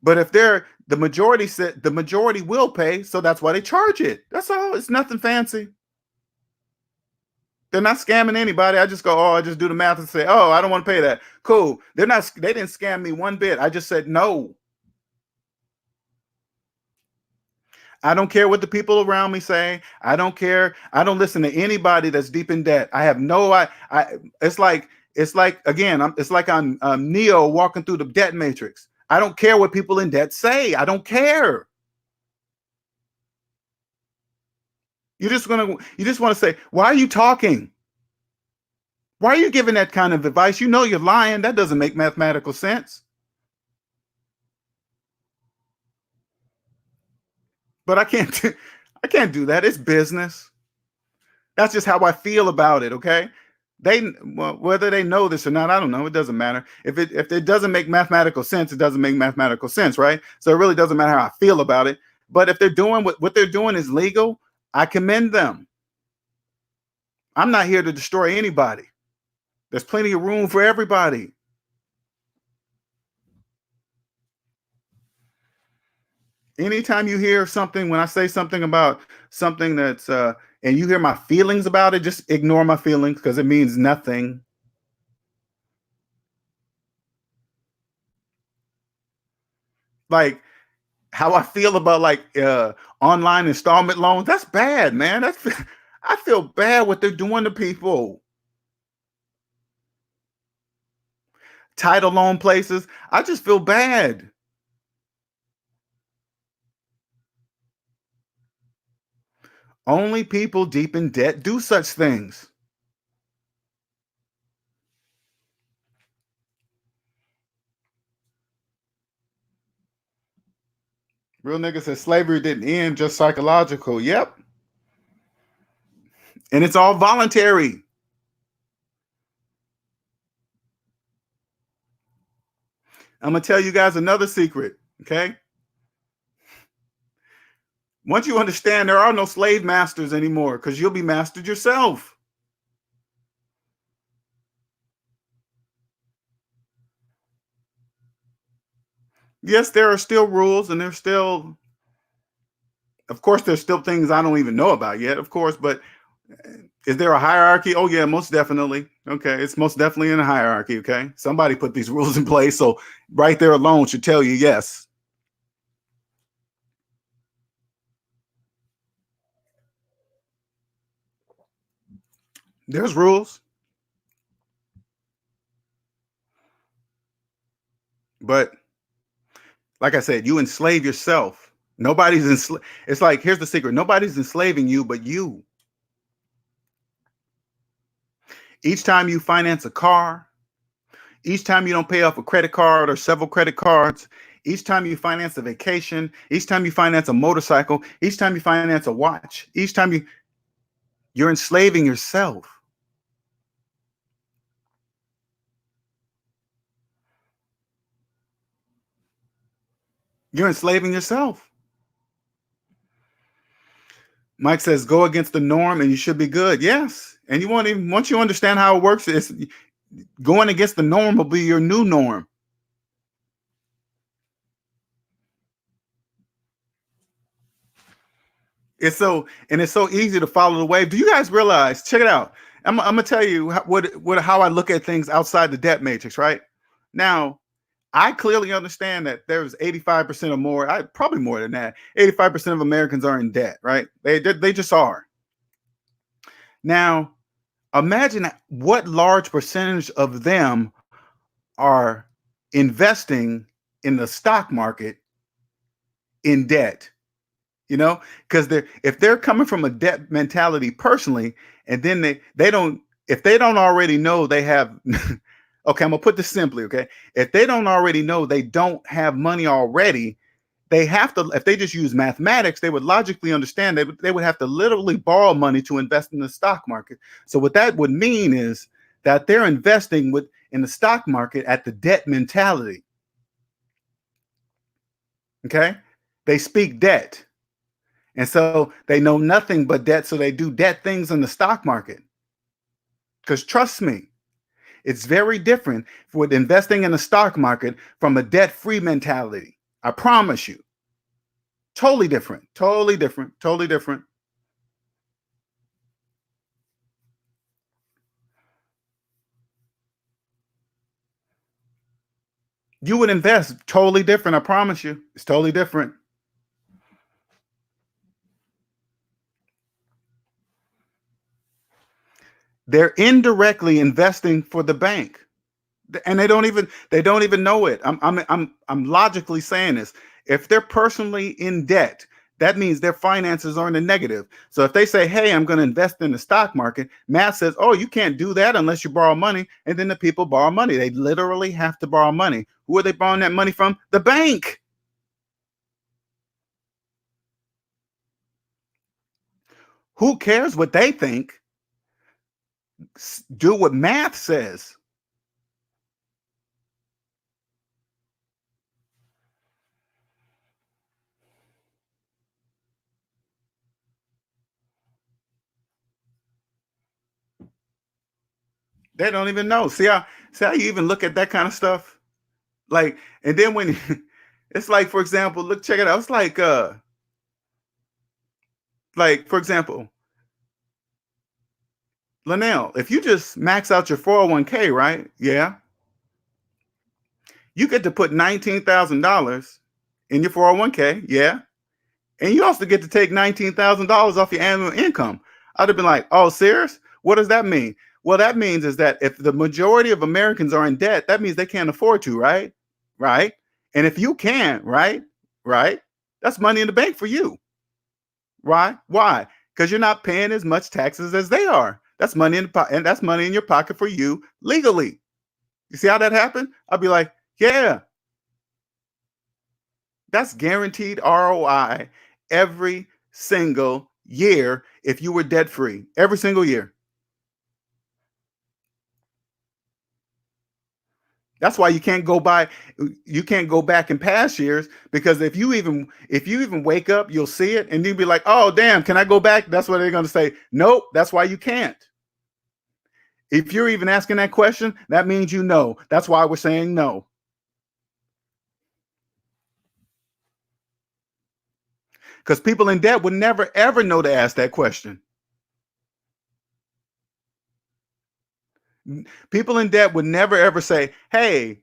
But if they're the majority said the majority will pay, so that's why they charge it. That's all. It's nothing fancy. They're not scamming anybody. I just go, oh, I just do the math and say, oh, I don't want to pay that. Cool. They didn't scam me one bit. I just said no. I don't care what the people around me say. I don't care. I don't listen to anybody that's deep in debt. I have no it's like again, it's like I'm Neo walking through the debt matrix. I don't care what people in debt say. I don't care. You just want to say, why are you talking? Why are you giving that kind of advice? You know you're lying. That doesn't make mathematical sense. But I can't do that. It's business. That's just how I feel about it, okay? Whether they know this or not, I don't know. It doesn't matter. If it doesn't make mathematical sense, it doesn't make mathematical sense, right? So it really doesn't matter how I feel about it. But if they're doing what they're doing is legal, I commend them. I'm not here to destroy anybody. There's plenty of room for everybody. Anytime you hear something, when I say something about something that's and you hear my feelings about it, just ignore my feelings because it means nothing. Like how I feel about like online installment loans, that's bad, man. That's I feel bad what they're doing to people. Title loan places, I just feel bad. Only people deep in debt do such things. Real nigga says slavery didn't end, just psychological. Yep. And it's all voluntary. I'm gonna tell you guys another secret. Okay. Once you understand there are no slave masters anymore, because you'll be mastered yourself. Yes, there are still rules, and there's still, of course, there's still things I don't even know about yet, of course, but is there a hierarchy? Oh, yeah, most definitely. Okay, it's most definitely in a hierarchy. Okay, somebody put these rules in place, so right there alone should tell you yes. There's rules, but like I said, you enslave yourself. Nobody's enslaved. It's like, here's the secret: nobody's enslaving you, but you. Each time you finance a car, each time you don't pay off a credit card or several credit cards, each time you finance a vacation, each time you finance a motorcycle, each time you finance a watch, each time you're enslaving yourself. You're enslaving yourself. Mike says, go against the norm and you should be good. Yes. And you won't even, once you understand how it works, it's going against the norm will be your new norm. It's so easy to follow the wave. Do you guys realize? Check it out. I'm gonna tell you how I look at things outside the debt matrix. Right now, I clearly understand that there's 85% or more. Probably more than that. 85% of Americans are in debt. Right? They just are. Now, imagine what large percentage of them are investing in the stock market in debt. Because if they're coming from a debt mentality personally, and then they don't, if they don't already know they have okay, I'm gonna put this simply. Okay, if they don't already know they don't have money already, they have to, if they just use mathematics, they would logically understand they would have to literally borrow money to invest in the stock market. So what that would mean is that they're investing in the stock market at the debt mentality. Okay, they speak debt. And so they know nothing but debt. So they do debt things in the stock market. Because trust me, it's very different with investing in the stock market from a debt-free mentality. I promise you. Totally different. Totally different. Totally different. You would invest totally different. I promise you. It's totally different. They're indirectly investing for the bank. And they don't even know it. I'm logically saying this. If they're personally in debt, that means their finances are in the negative. So if they say, "Hey, I'm going to invest in the stock market," math says, "Oh, you can't do that unless you borrow money." And then the people borrow money. They literally have to borrow money. Who are they borrowing that money from? The bank. Who cares what they think? Do what math says. They don't even know. See how you even look at that kind of stuff? Like, and then when it's like, for example, look, check it out. It's like for example, Linnell, if you just max out your 401k, right? Yeah, you get to put $19,000 in your 401k. Yeah, and you also get to take $19,000 off your annual income. I'd have been like, "Oh, serious? What does that mean?" Well, that means is that if the majority of Americans are in debt, that means they can't afford to, right? Right. And if you can, right, right, that's money in the bank for you. Right? Why? Because you're not paying as much taxes as they are. That's money in the and that's money in your pocket for you legally. You see how that happened? I'll be like, yeah, that's guaranteed ROI every single year if you were debt free. Every single year. That's why you can't go back in past years because if you even wake up, you'll see it and you'll be like, "Oh, damn, can I go back?" That's what they're going to say. Nope, that's why you can't. If you're even asking that question, that means you know. That's why we're saying no. Because people in debt would never ever know to ask that question. People in debt would never ever say, "Hey,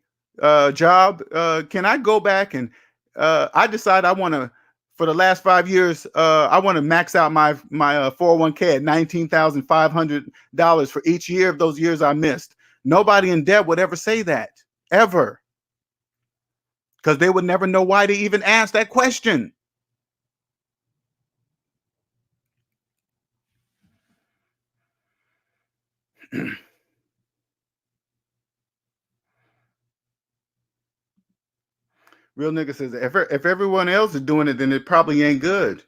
job, can I go back and I decide I want to for the last 5 years, I want to max out my 401k at $19,500 for each year of those years I missed." Nobody in debt would ever say that ever because they would never know why to even ask that question. Real nigga says if everyone else is doing it, then it probably ain't good.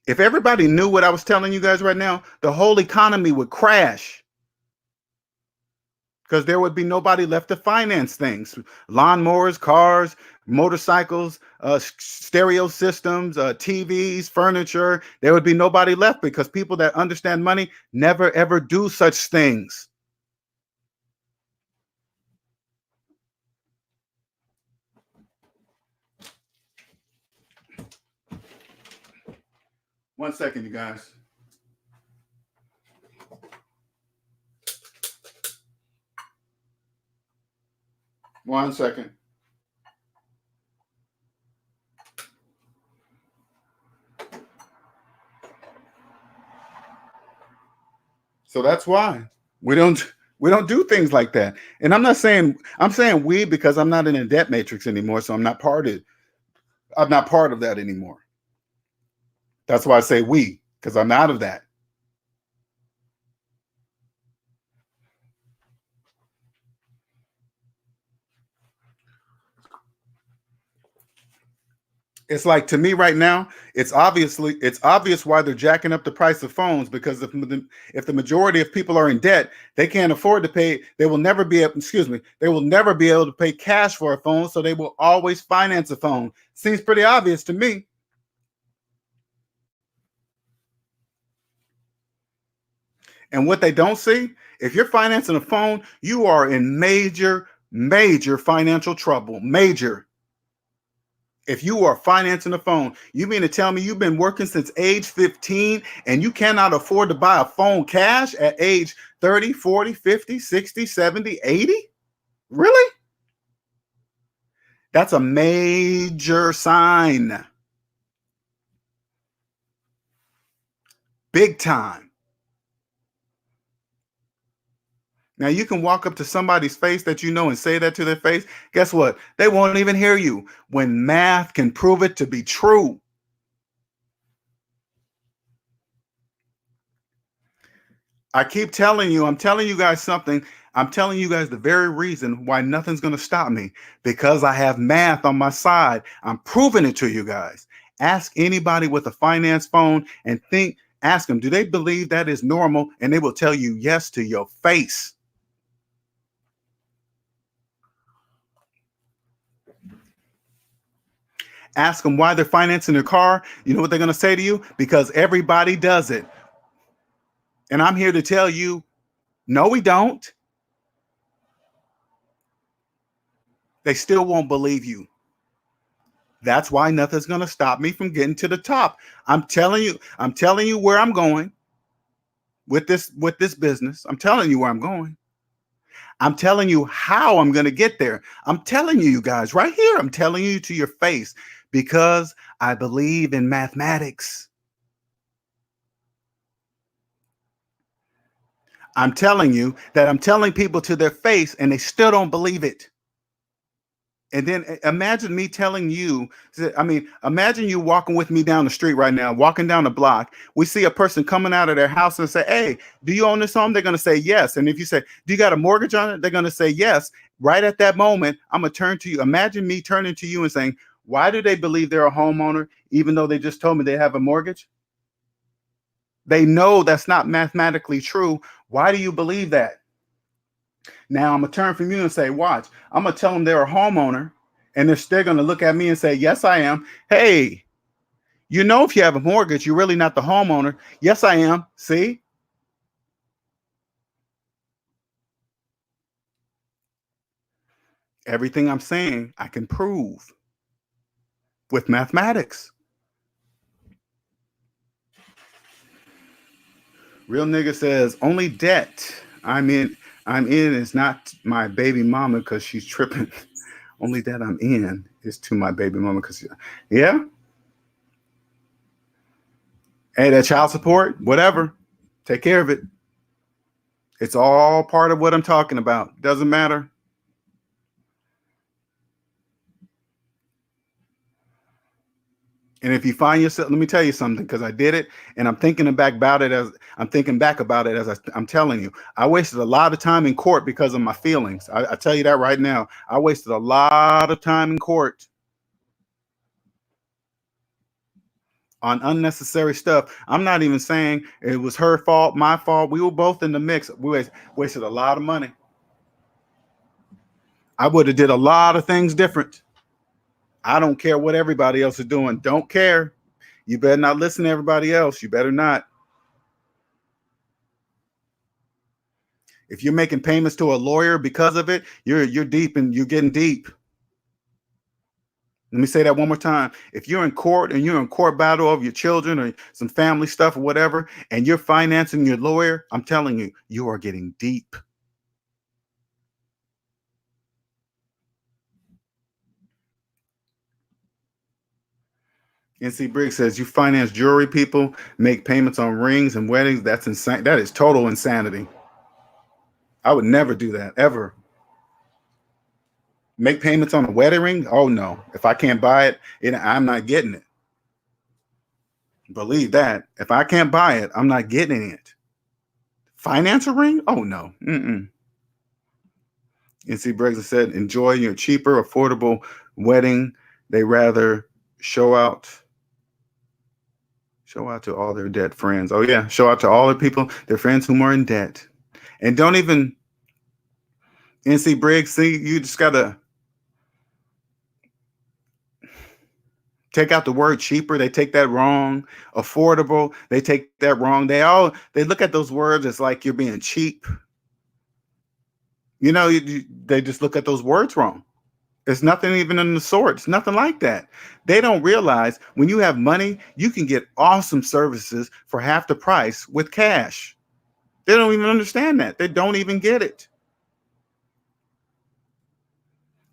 If everybody knew what I was telling you guys right now, the whole economy would crash because there would be nobody left to finance things. Lawnmowers, cars, motorcycles, stereo systems, TVs, furniture. There would be nobody left because people that understand money never ever do such things. One second, you guys. One second. So that's why we don't do things like that. And I'm saying we because I'm not in a debt matrix anymore, so I'm not part of that anymore. That's why I say we because I'm out of that. It's like to me right now, it's obvious why they're jacking up the price of phones because if the majority of people are in debt, they can't afford to pay. They will never be able, excuse me, they will never be able to pay cash for a phone, so they will always finance a phone. Seems pretty obvious to me. And what they don't see, if you're financing a phone, you are in major, major financial trouble. Major. If you are financing a phone, you mean to tell me you've been working since age 15 and you cannot afford to buy a phone cash at age 30, 40, 50, 60, 70, 80? Really? That's a major sign. Big time. Now you can walk up to somebody's face that you know and say that to their face. Guess what? They won't even hear you when math can prove it to be true. I keep telling you, I'm telling you guys something. I'm telling you guys the very reason why nothing's going to stop me, because I have math on my side. I'm proving it to you guys. Ask anybody with a finance phone and ask them, do they believe that is normal? And they will tell you yes to your face. Ask them why they're financing their car. You know what they're going to say to you? Because everybody does it. And I'm here to tell you, no, we don't. They still won't believe you. That's why nothing's going to stop me from getting to the top. I'm telling you where I'm going with this business. I'm telling you where I'm going. I'm telling you how I'm going to get there. I'm telling you guys right here. I'm telling you to your face because I believe in mathematics. I'm telling you that I'm telling people to their face and they still don't believe it. And then imagine me telling you, imagine you walking with me down the street right now, walking down the block. We see a person coming out of their house and say, hey, do you own this home? They're going to say yes. And if you say, do you got a mortgage on it? They're going to say yes. Right at that moment, I'm going to turn to you. Imagine me turning to you and saying, why do they believe they're a homeowner, even though they just told me they have a mortgage? They know that's not mathematically true. Why do you believe that? Now I'm gonna turn from you and say, watch, I'm gonna tell them they're a homeowner, and they're gonna look at me and say, yes, I am. Hey, you know, if you have a mortgage, you're really not the homeowner. Yes, I am. See? Everything I'm saying, I can prove with mathematics. Real nigga says, only debt I'm in is not my baby mama because she's tripping. Only debt I'm in is to my baby mama because, yeah. Hey, that child support, whatever. Take care of it. It's all part of what I'm talking about. Doesn't matter. And if you find yourself, let me tell you something, because I did it, and I'm thinking back about it as I'm telling you. I wasted a lot of time in court because of my feelings. I tell you that right now. I wasted a lot of time in court on unnecessary stuff. I'm not even saying it was her fault, my fault. We were both in the mix. We wasted a lot of money. I would have did a lot of things different. I don't care what everybody else is doing. Don't care. You better not listen to everybody else. You better not. If you're making payments to a lawyer because of it, you're deep and you're getting deep. Let me say that one more time. If you're in court and you're in court battle over your children or some family stuff or whatever, and you're financing your lawyer, I'm telling you, you are getting deep. NC Briggs says you finance jewelry people, make payments on rings and weddings. That's insane. That is total insanity. I would never do that ever. Make payments on a wedding ring? Oh no. If I can't buy it, I'm not getting it. Believe that. If I can't buy it, I'm not getting it. Finance a ring? Oh no. Mm-mm. NC Briggs said, enjoy your cheaper, affordable wedding. They rather show out to all their debt friends. Oh yeah, show out to all the people, their friends who are in debt. And don't even, NC Briggs, see, you just gotta, Take out the word cheaper, they take that wrong. Affordable, they take that wrong. They look at those words as like you're being cheap. They just look at those words wrong. It's nothing even in the sort. It's nothing like that. They don't realize when you have money, you can get awesome services for half the price with cash. They don't even understand that. They don't even get it.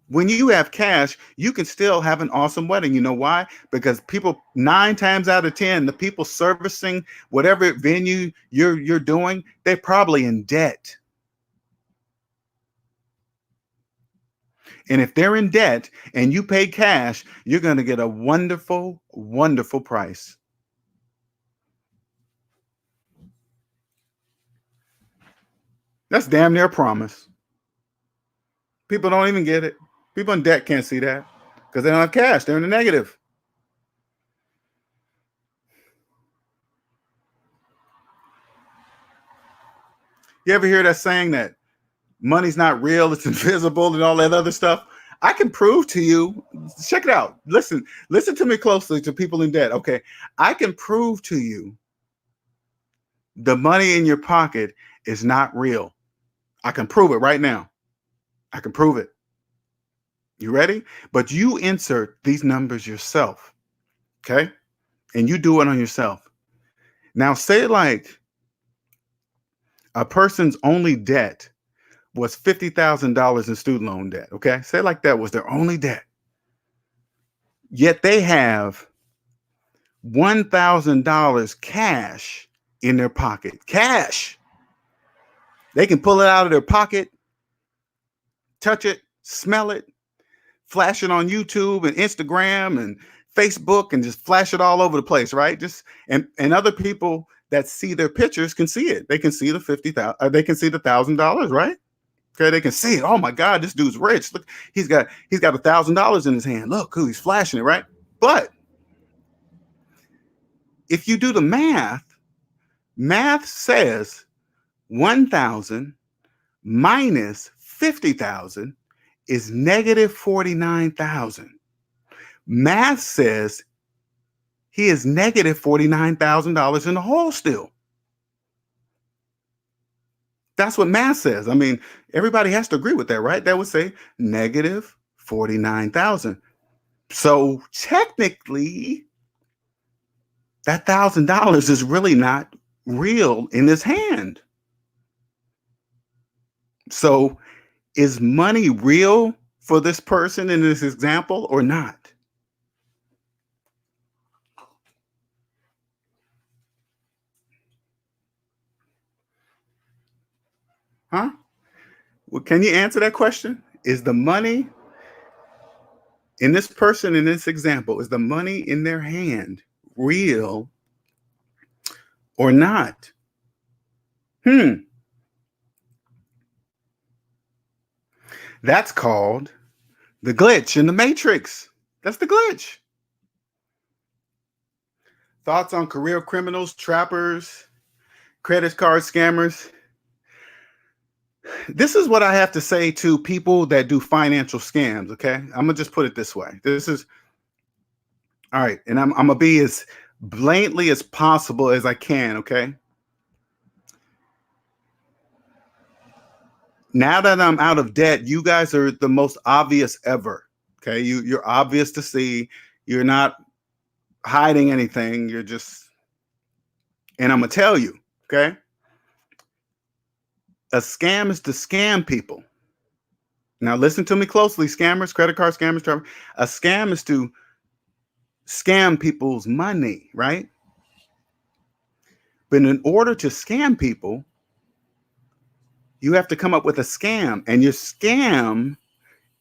When you have cash, you can still have an awesome wedding. You know why? Because people, 9 times out of 10, the people servicing whatever venue you're doing, they're probably in debt. And if they're in debt and you pay cash, you're going to get a wonderful, wonderful price. That's damn near a promise. People don't even get it. People in debt can't see that because they don't have cash. They're in the negative. You ever hear that saying that money's not real, it's invisible and all that other stuff? I can prove to you, check it out. Listen to me closely, to people in debt. Okay. I can prove to you the money in your pocket is not real. I can prove it right now. I can prove it. You ready? But you insert these numbers yourself. Okay. And you do it on yourself. Now, say like a person's only debt was $50,000 in student loan debt. Okay. Say like that was their only debt. Yet they have $1,000 cash in their pocket. Cash. They can pull it out of their pocket, touch it, smell it, flash it on YouTube and Instagram and Facebook and just flash it all over the place, right? And other people that see their pictures can see it. They can see the they can see the $1,000, right? Okay, they can see it. Oh my God, this dude's rich. Look, he's got $1,000 in his hand. Look who he's flashing it, right? But if you do the math says 1,000 minus 50,000 is negative 49,000. Math says he is negative $49,000 in the hole still. That's what math says. I mean, everybody has to agree with that, right? That would say negative 49,000. So technically, that $1,000 is really not real in his hand. So is money real for this person in this example or not? Huh? Well, can you answer that question? Is the money in this person in this example, is the money in their hand real or not? That's called the glitch in the matrix. That's the glitch. Thoughts on career criminals, trappers, credit card scammers? This is what I have to say to people that do financial scams. Okay. I'm going to just put it this way. This is all right. And I'm going to be as blatantly as possible as I can. Okay. Now that I'm out of debt, you guys are the most obvious ever. Okay. You're obvious to see. You're not hiding anything. You're just, and I'm going to tell you. Okay. A scam is to scam people. Now listen to me closely, scammers, credit card scammers, trappers. A scam is to scam people's money, right? But in order to scam people, you have to come up with a scam, and your scam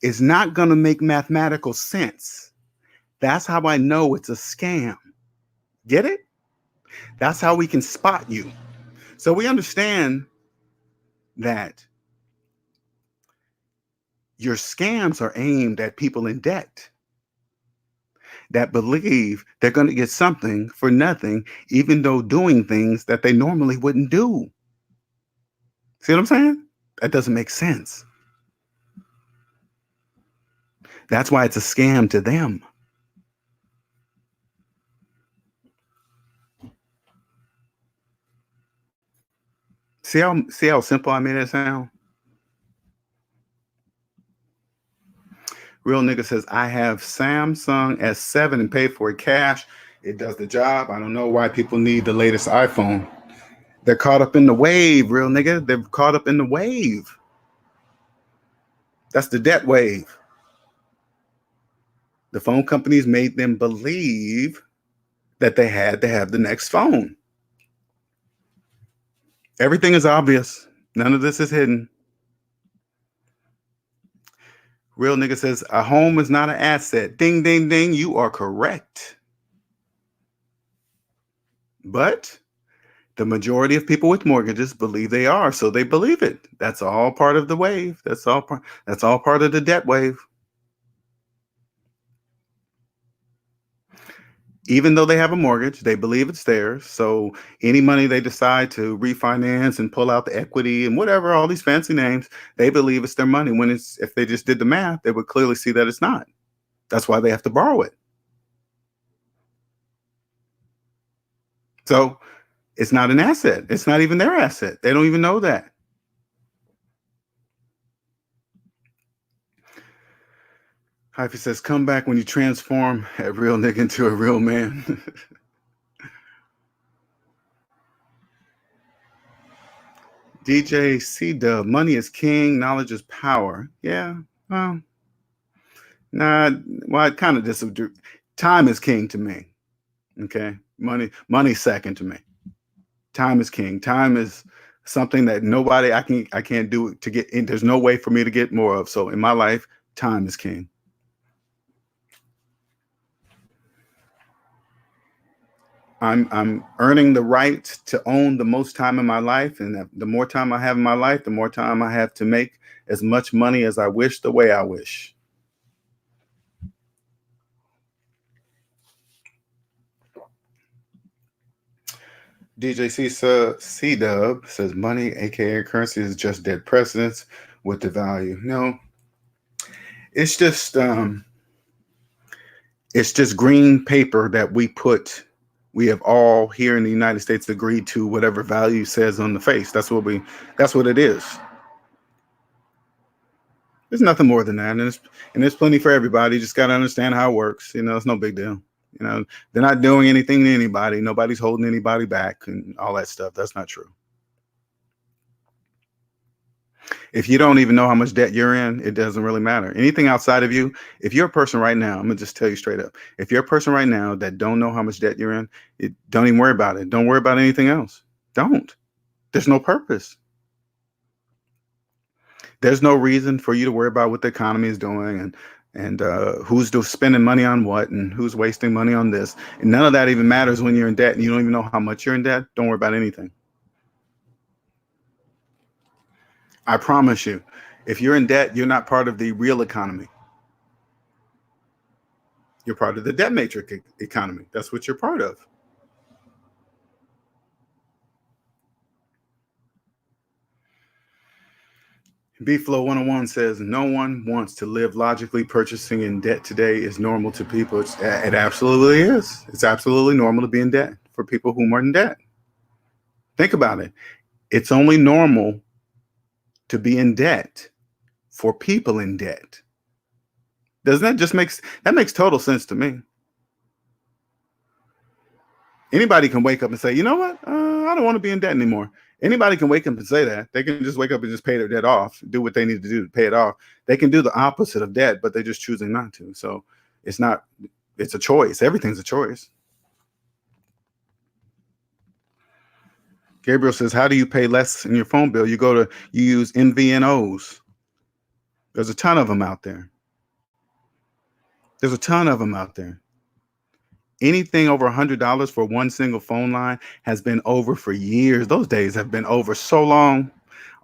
is not going to make mathematical sense. That's how I know it's a scam. Get it? That's how we can spot you. So we understand that your scams are aimed at people in debt that believe they're going to get something for nothing, even though doing things that they normally wouldn't do. See what I'm saying? That doesn't make sense. That's why it's a scam to them. See how simple I made it sound? Real nigga says, I have Samsung S7 and pay for it cash. It does the job. I don't know why people need the latest iPhone. They're caught up in the wave, real nigga. They're caught up in the wave. That's the debt wave. The phone companies made them believe that they had to have the next phone. Everything is obvious. None of this is hidden. Real nigga says, a home is not an asset. Ding, ding, ding. You are correct. But the majority of people with mortgages believe they are, so they believe it. That's all part of the wave. That's all part of the debt wave. Even though they have a mortgage, they believe it's theirs. So any money they decide to refinance and pull out the equity and whatever, all these fancy names, they believe it's their money. When if they just did the math, they would clearly see that it's not. That's why they have to borrow it. So it's not an asset. It's not even their asset. They don't even know that. Hyphy says, come back when you transform a real nigga into a real man. DJ C Dub, money is king, knowledge is power. Yeah. Well, nah, well, I kind of disagree. Time is king to me. Okay. Money's second to me. Time is king. Time is something that I can't do to get in. There's no way for me to get more of. So in my life, time is king. I'm earning the right to own the most time in my life, and the more time I have in my life, the more time I have to make as much money as I wish, the way I wish. DJC C Dub says money, aka currency, is just dead precedence with the value. No, it's just green paper that we have all here in the United States agreed to whatever value says on the face. That's what it is. There's nothing more than that. And there's plenty for everybody. You just got to understand how it works. It's no big deal. They're not doing anything to anybody. Nobody's holding anybody back and all that stuff. That's not true. If you don't even know how much debt you're in, it doesn't really matter. Anything outside of you, if you're a person right now, I'm gonna just tell you straight up. If you're a person right now that don't know how much debt you're in, don't even worry about it. Don't worry about anything else. Don't. There's no purpose. There's no reason for you to worry about what the economy is doing and who's spending money on what and who's wasting money on this. And none of that even matters when you're in debt and you don't even know how much you're in debt. Don't worry about anything. I promise you, if you're in debt, you're not part of the real economy. You're part of the debt matrix economy. That's what you're part of. B-Flow 101 says, no one wants to live logically. Purchasing in debt today is normal to people. It absolutely is. It's absolutely normal to be in debt for people who are in debt. Think about it. It's only normal to be in debt for people in debt. Doesn't that makes total sense to me? Anybody can wake up and say, you know what? I don't want to be in debt anymore. Anybody can wake up and say that. They can just wake up and just pay their debt off, do what they need to do to pay it off. They can do the opposite of debt, but they're just choosing not to. So it's a choice. Everything's a choice. Gabriel says, how do you pay less in your phone bill? You use MVNOs. There's a ton of them out there. Anything over $100 for one single phone line has been over for years. Those days have been over so long.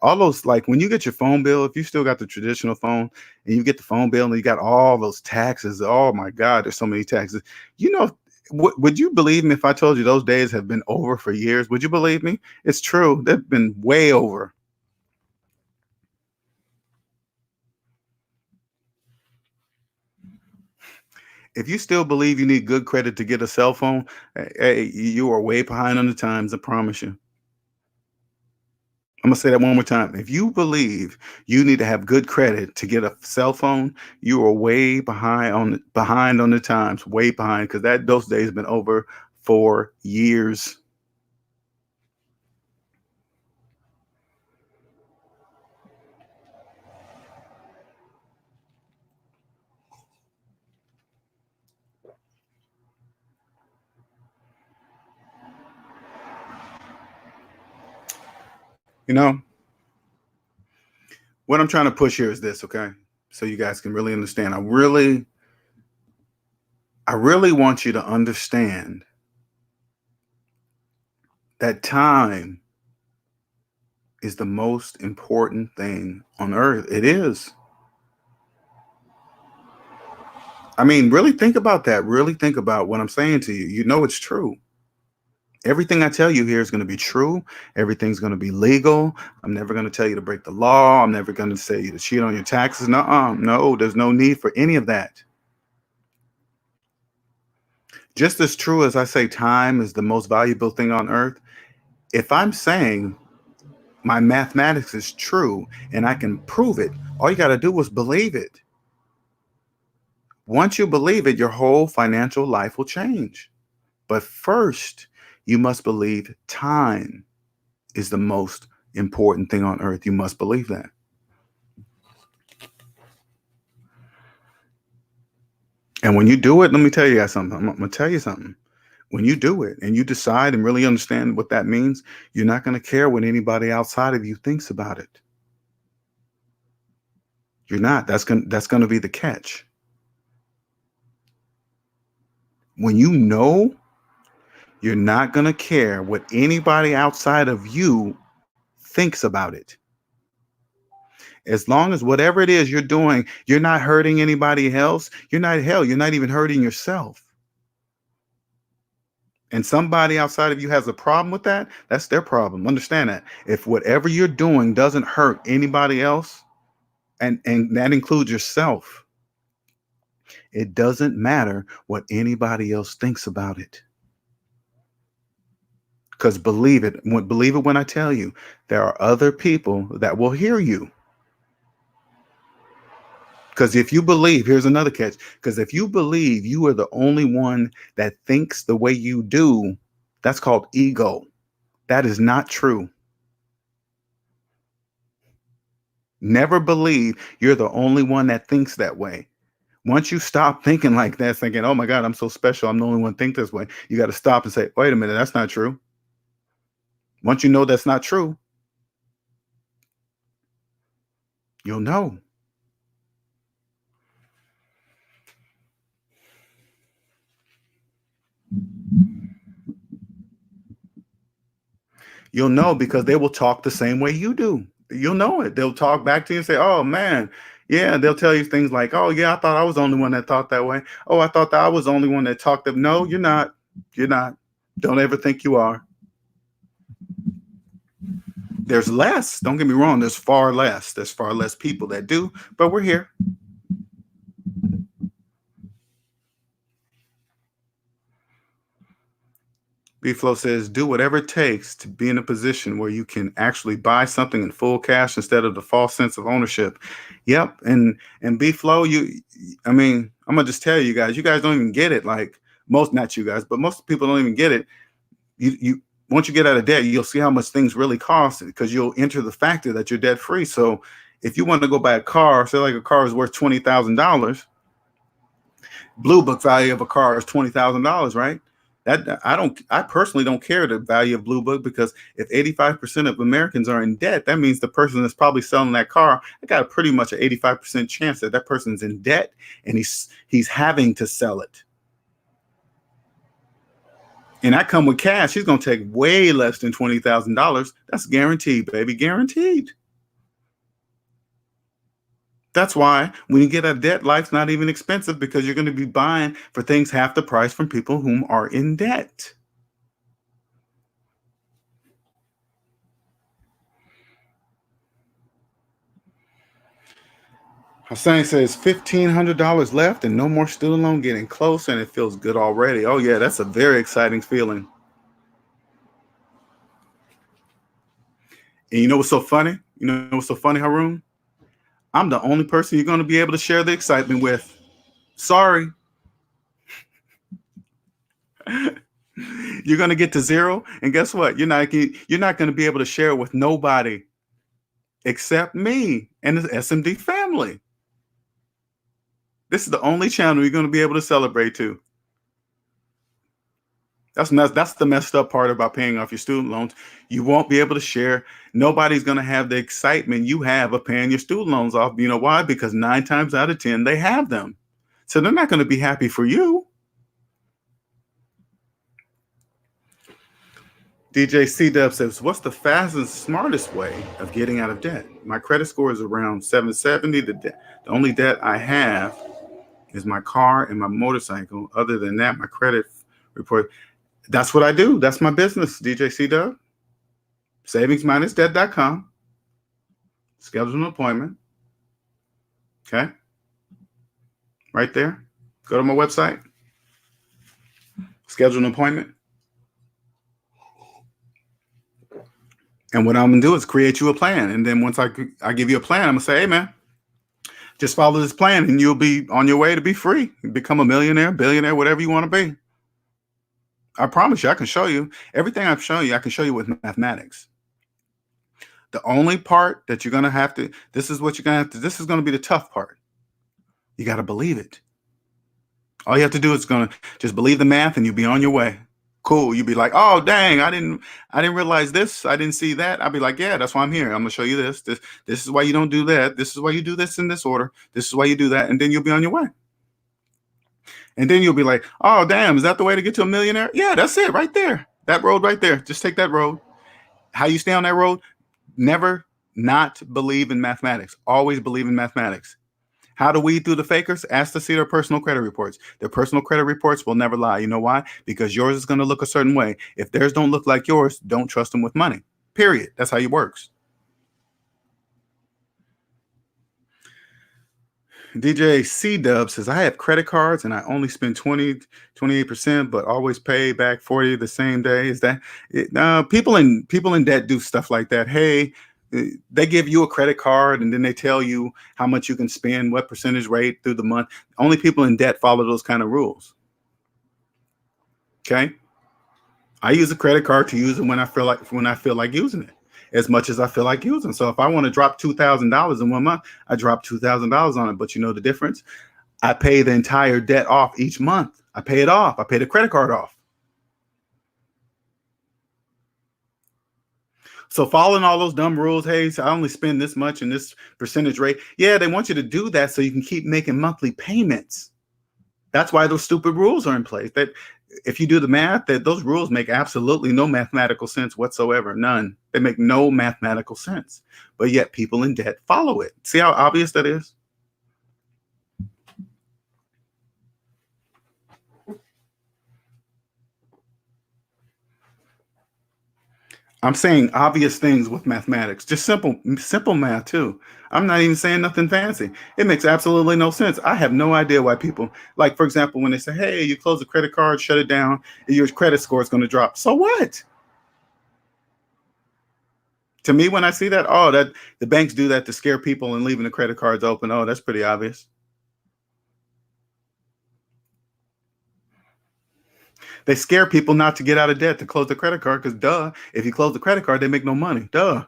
All those, like when you get your phone bill, if you still got the traditional phone and you get the phone bill and you got all those taxes, oh my God, there's so many taxes. Would you believe me if I told you those days have been over for years? Would you believe me? It's true. They've been way over. If you still believe you need good credit to get a cell phone, hey, you are way behind on the times, I promise you. I'm gonna say that one more time. If you believe you need to have good credit to get a cell phone, you are way behind on the times, way behind, because those days have been over for years. You know, what I'm trying to push here is this, okay? So you guys can really understand. I really want you to understand that time is the most important thing on earth. It is. I mean, really think about that. Really think about what I'm saying to you. You know it's true. Everything I tell you here is going to be true. Everything's going to be legal. I'm never going to tell you to break the law. I'm never going to say you to cheat on your taxes. No, there's no need for any of that. Just as true as I say time is the most valuable thing on earth, if I'm saying my mathematics is true and I can prove it, all you got to do is believe it. Once you believe it, your whole financial life will change. But first, you must believe time is the most important thing on earth. You must believe that. And when you do it, let me tell you guys something. I'm going to tell you something. When you do it and you decide and really understand what that means, you're not going to care what anybody outside of you thinks about it. You're not. That's going to be the catch. When you know, you're not going to care what anybody outside of you thinks about it. As long as whatever it is you're doing, you're not hurting anybody else, you're not even hurting yourself. And somebody outside of you has a problem with that, that's their problem. Understand that. If whatever you're doing doesn't hurt anybody else, and that includes yourself, it doesn't matter what anybody else thinks about it. Because believe it when I tell you, there are other people that will hear you. Because if you believe, here's another catch. Because if you believe you are the only one that thinks the way you do, that's called ego. That is not true. Never believe you're the only one that thinks that way. Once you stop thinking like that, thinking, oh my God, I'm so special, I'm the only one think this way, you got to stop and say, wait a minute, that's not true. Once you know that's not true, you'll know. You'll know because they will talk the same way you do. You'll know it. They'll talk back to you and say, oh man, yeah. They'll tell you things like, oh yeah, I thought I was the only one that thought that way. Oh, I thought that I was the only one that talked that. No, you're not. You're not. Don't ever think you are. There's less. Don't get me wrong. There's far less. There's far less people that do, but we're here. B-Flow says, do whatever it takes to be in a position where you can actually buy something in full cash instead of the false sense of ownership. Yep. And B-Flow, I mean, I'm gonna just tell you guys don't even get it. Like not you guys, but most people don't even get it. You once you get out of debt, you'll see how much things really cost because you'll enter the factor that you're debt free. So if you want to go buy a car, say like a car is worth $20,000, blue book value of a car is $20,000, right? That I personally don't care the value of blue book because if 85% of Americans are in debt, that means the person that's probably selling that car, I got pretty much an 85% chance that that person's in debt and he's having to sell it. And I come with cash, he's gonna take way less than $20,000. That's guaranteed, baby, guaranteed. That's why when you get out of debt, life's not even expensive because you're going to be buying for things half the price from people whom are in debt. Hussein says $1,500 left and no more student loan, getting close and it feels good already. Oh yeah, that's a very exciting feeling. And you know what's so funny? You know what's so funny, Haroon? I'm the only person you're going to be able to share the excitement with. Sorry. You're going to get to zero, and guess what? You're not going to be able to share it with nobody except me and the SMD family. This is the only channel you're going to be able to celebrate to. That's the messed up part about paying off your student loans. You won't be able to share. Nobody's going to have the excitement you have of paying your student loans off. You know why? Because 9 times out of 10, they have them. So they're not going to be happy for you. DJ C-Dub says, what's the fastest, smartest way of getting out of debt? My credit score is around 770. The only debt I have is my car and my motorcycle. Other than that, my credit report. That's what I do. That's my business, DJ C-Dub. SavingsMinusDebt.com. Schedule an appointment. Okay. Right there. Go to my website. Schedule an appointment. And what I'm going to do is create you a plan. And then once I give you a plan, I'm going to say, hey, man, just follow this plan and you'll be on your way to be free. Become a millionaire, billionaire, whatever you want to be. I promise you, I can show you everything I've shown you. I can show you with mathematics. The only part that you're going to have to, this is what you're going to have to, this is going to be the tough part. You got to believe it. All you have to do is just believe the math and you'll be on your way. Cool. You'll be like, oh, dang, I didn't realize this. I didn't see that. I'll be like, yeah, that's why I'm here. I'm going to show you this. This is why you don't do that. This is why you do this in this order. This is why you do that. And then you'll be on your way. And then you'll be like, oh, damn, is that the way to get to a millionaire? Yeah, that's it right there. That road right there. Just take that road. How you stay on that road? Never not believe in mathematics. Always believe in mathematics. How to weed through the fakers? Ask to see their personal credit reports. Their personal credit reports will never lie. You know why? Because yours is going to look a certain way. If theirs don't look like yours, don't trust them with money. Period. That's how it works. DJ C-Dub says, I have credit cards and I only spend 28%, but always pay back 40 the same day. Is that it? People in debt do stuff like that. Hey, they give you a credit card and then they tell you how much you can spend, what percentage rate through the month. Only people in debt follow those kind of rules. Okay. I use a credit card to use it when I feel like using it, as much as I feel like using. So if I want to drop $2,000 in 1 month, I drop $2,000 on it. But you know the difference? I pay the entire debt off each month. I pay it off. I pay the credit card off. So following all those dumb rules, hey, so I only spend this much in this percentage rate. Yeah, they want you to do that so you can keep making monthly payments. That's why those stupid rules are in place. That if you do the math, that those rules make absolutely no mathematical sense whatsoever. None. They make no mathematical sense. But yet people in debt follow it. See how obvious that is? I'm saying obvious things with mathematics, just simple math too. I'm not even saying nothing fancy. It makes absolutely no sense. I have no idea why people, like, for example, when they say, hey, you close the credit card, shut it down, your credit score is going to drop. So what? To me, when I see that, oh, that the banks do that to scare people and leaving the credit cards open. Oh, that's pretty obvious. They scare people not to get out of debt to close the credit card because, duh, if you close the credit card, they make no money. Duh.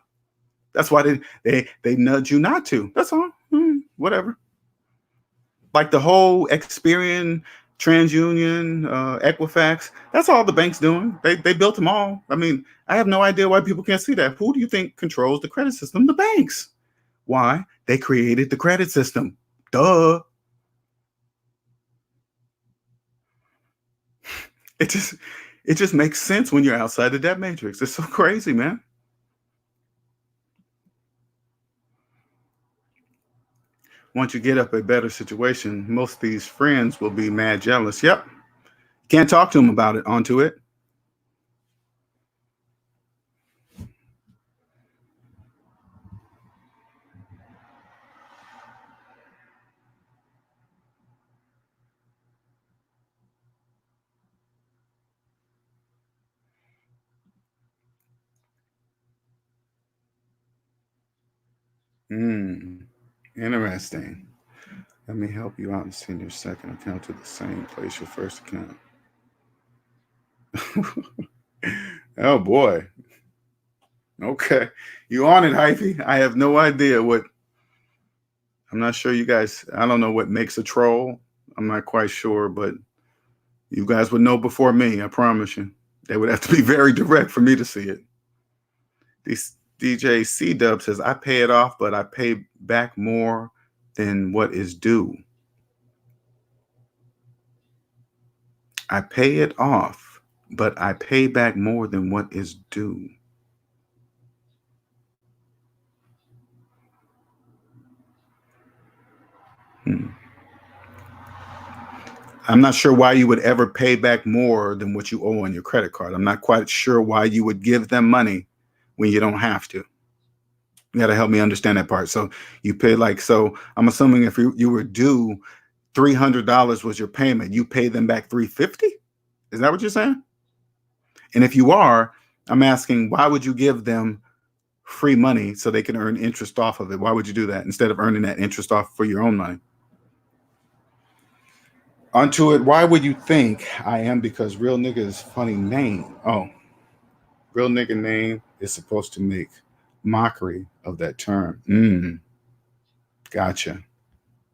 That's why they nudge you not to. That's all. Whatever. Like the whole Experian, TransUnion, Equifax. That's all the banks doing. They built them all. I mean, I have no idea why people can't see that. Who do you think controls the credit system? The banks. Why? They created the credit system. Duh. It just makes sense when you're outside the debt matrix. It's so crazy, man. Once you get up a better situation, most of these friends will be mad jealous. Yep. Can't talk to them about it. Onto it. Interesting. Let me help you out and send your second account to the same place your first account. Oh boy. Okay. You on it, Hyphy. I have no idea what. I'm not sure you guys. I don't know what makes a troll. I'm not quite sure, but you guys would know before me. I promise you. They would have to be very direct for me to see it. This DJ C Dub says, I pay it off, but I pay back more than what is due. I pay it off, but I pay back more than what is due. I'm not sure why you would ever pay back more than what you owe on your credit card. I'm not quite sure why you would give them money when you don't have to. You got to help me understand that part. So you pay so I'm assuming if you were due $300 was your payment, you pay them back $350. Is that what you're saying? And if you are, I'm asking, why would you give them free money so they can earn interest off of it? Why would you do that instead of earning that interest off for your own money? Onto it. Why would you think I am? Because real nigga is funny name. Oh, real nigga name is supposed to make mockery of that term. Gotcha.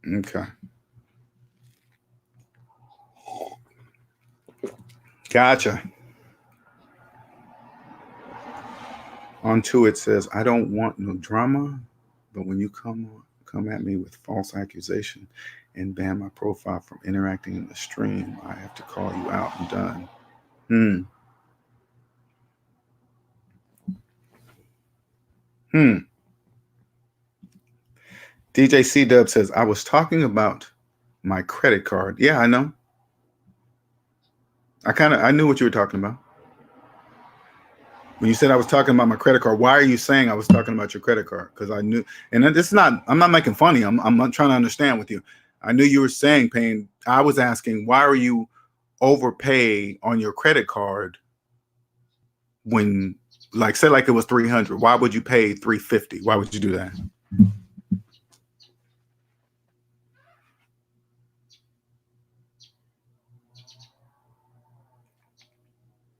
Okay. Gotcha. Onto it says, I don't want no drama, but when you come at me with false accusation and ban my profile from interacting in the stream, I have to call you out and done. DJ C Dub says, I was talking about my credit card. Yeah, I know. I knew what you were talking about. When you said I was talking about my credit card, why are you saying I was talking about your credit card? Because I knew, and this is not, I'm not making fun of you. I'm trying to understand with you. I knew you were saying paying. I was asking, why are you overpay on your credit card when, say it was 300? Why would you pay 350? Why would you do that?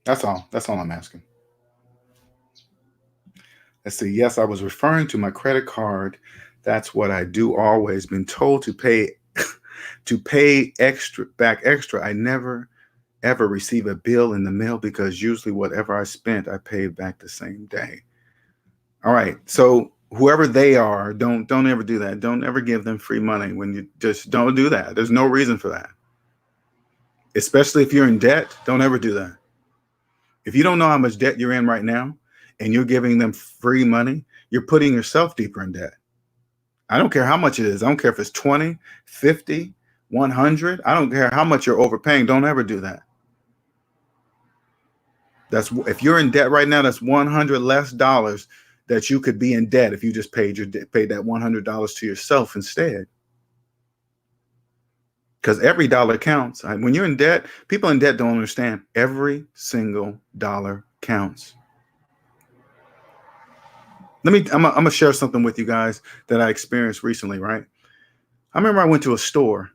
That's all. That's all I'm asking. Let's see. Yes, I was referring to my credit card. That's what I do always. Been told to pay extra. I never ever receive a bill in the mail because usually whatever I spent, I pay back the same day. All right. So whoever they are, don't ever do that. Don't ever give them free money when you just don't do that. There's no reason for that. Especially if you're in debt, don't ever do that. If you don't know how much debt you're in right now and you're giving them free money, you're putting yourself deeper in debt. I don't care how much it is. I don't care if it's 20, 50, 100. I don't care how much you're overpaying. Don't ever do that. If you're in debt right now, that's $100 less that you could be in debt if you just paid that $100 to yourself instead. Because every dollar counts. When you're in debt, people in debt don't understand. Every single dollar counts. I'm gonna share something with you guys that I experienced recently. Right, I remember I went to a store,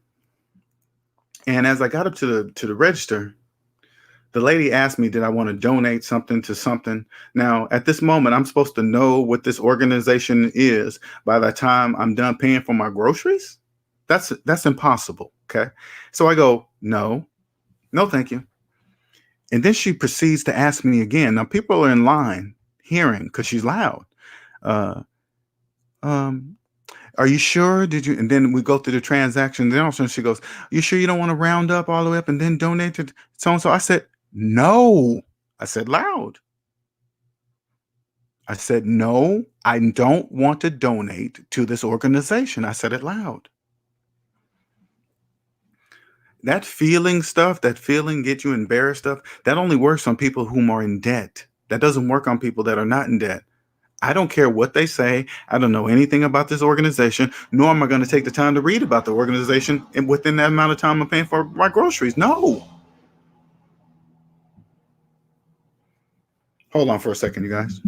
and as I got up to the register, the lady asked me, did I want to donate something to something? Now, at this moment, I'm supposed to know what this organization is by the time I'm done paying for my groceries. That's impossible. Okay. So I go, no, thank you. And then she proceeds to ask me again. Now, people are in line hearing because she's loud. Uh, are you sure? Did you? And then we go through the transaction. Then all of a sudden she goes, you sure you don't want to round up all the way up and then donate to so and so? I said, no. I said loud. I said, no, I don't want to donate to this organization. I said it loud. That feeling get you embarrassed stuff, that only works on people who are in debt. That doesn't work on people that are not in debt. I don't care what they say. I don't know anything about this organization, nor am I going to take the time to read about the organization and within that amount of time I'm paying for my groceries. No. Hold on for a second, you guys.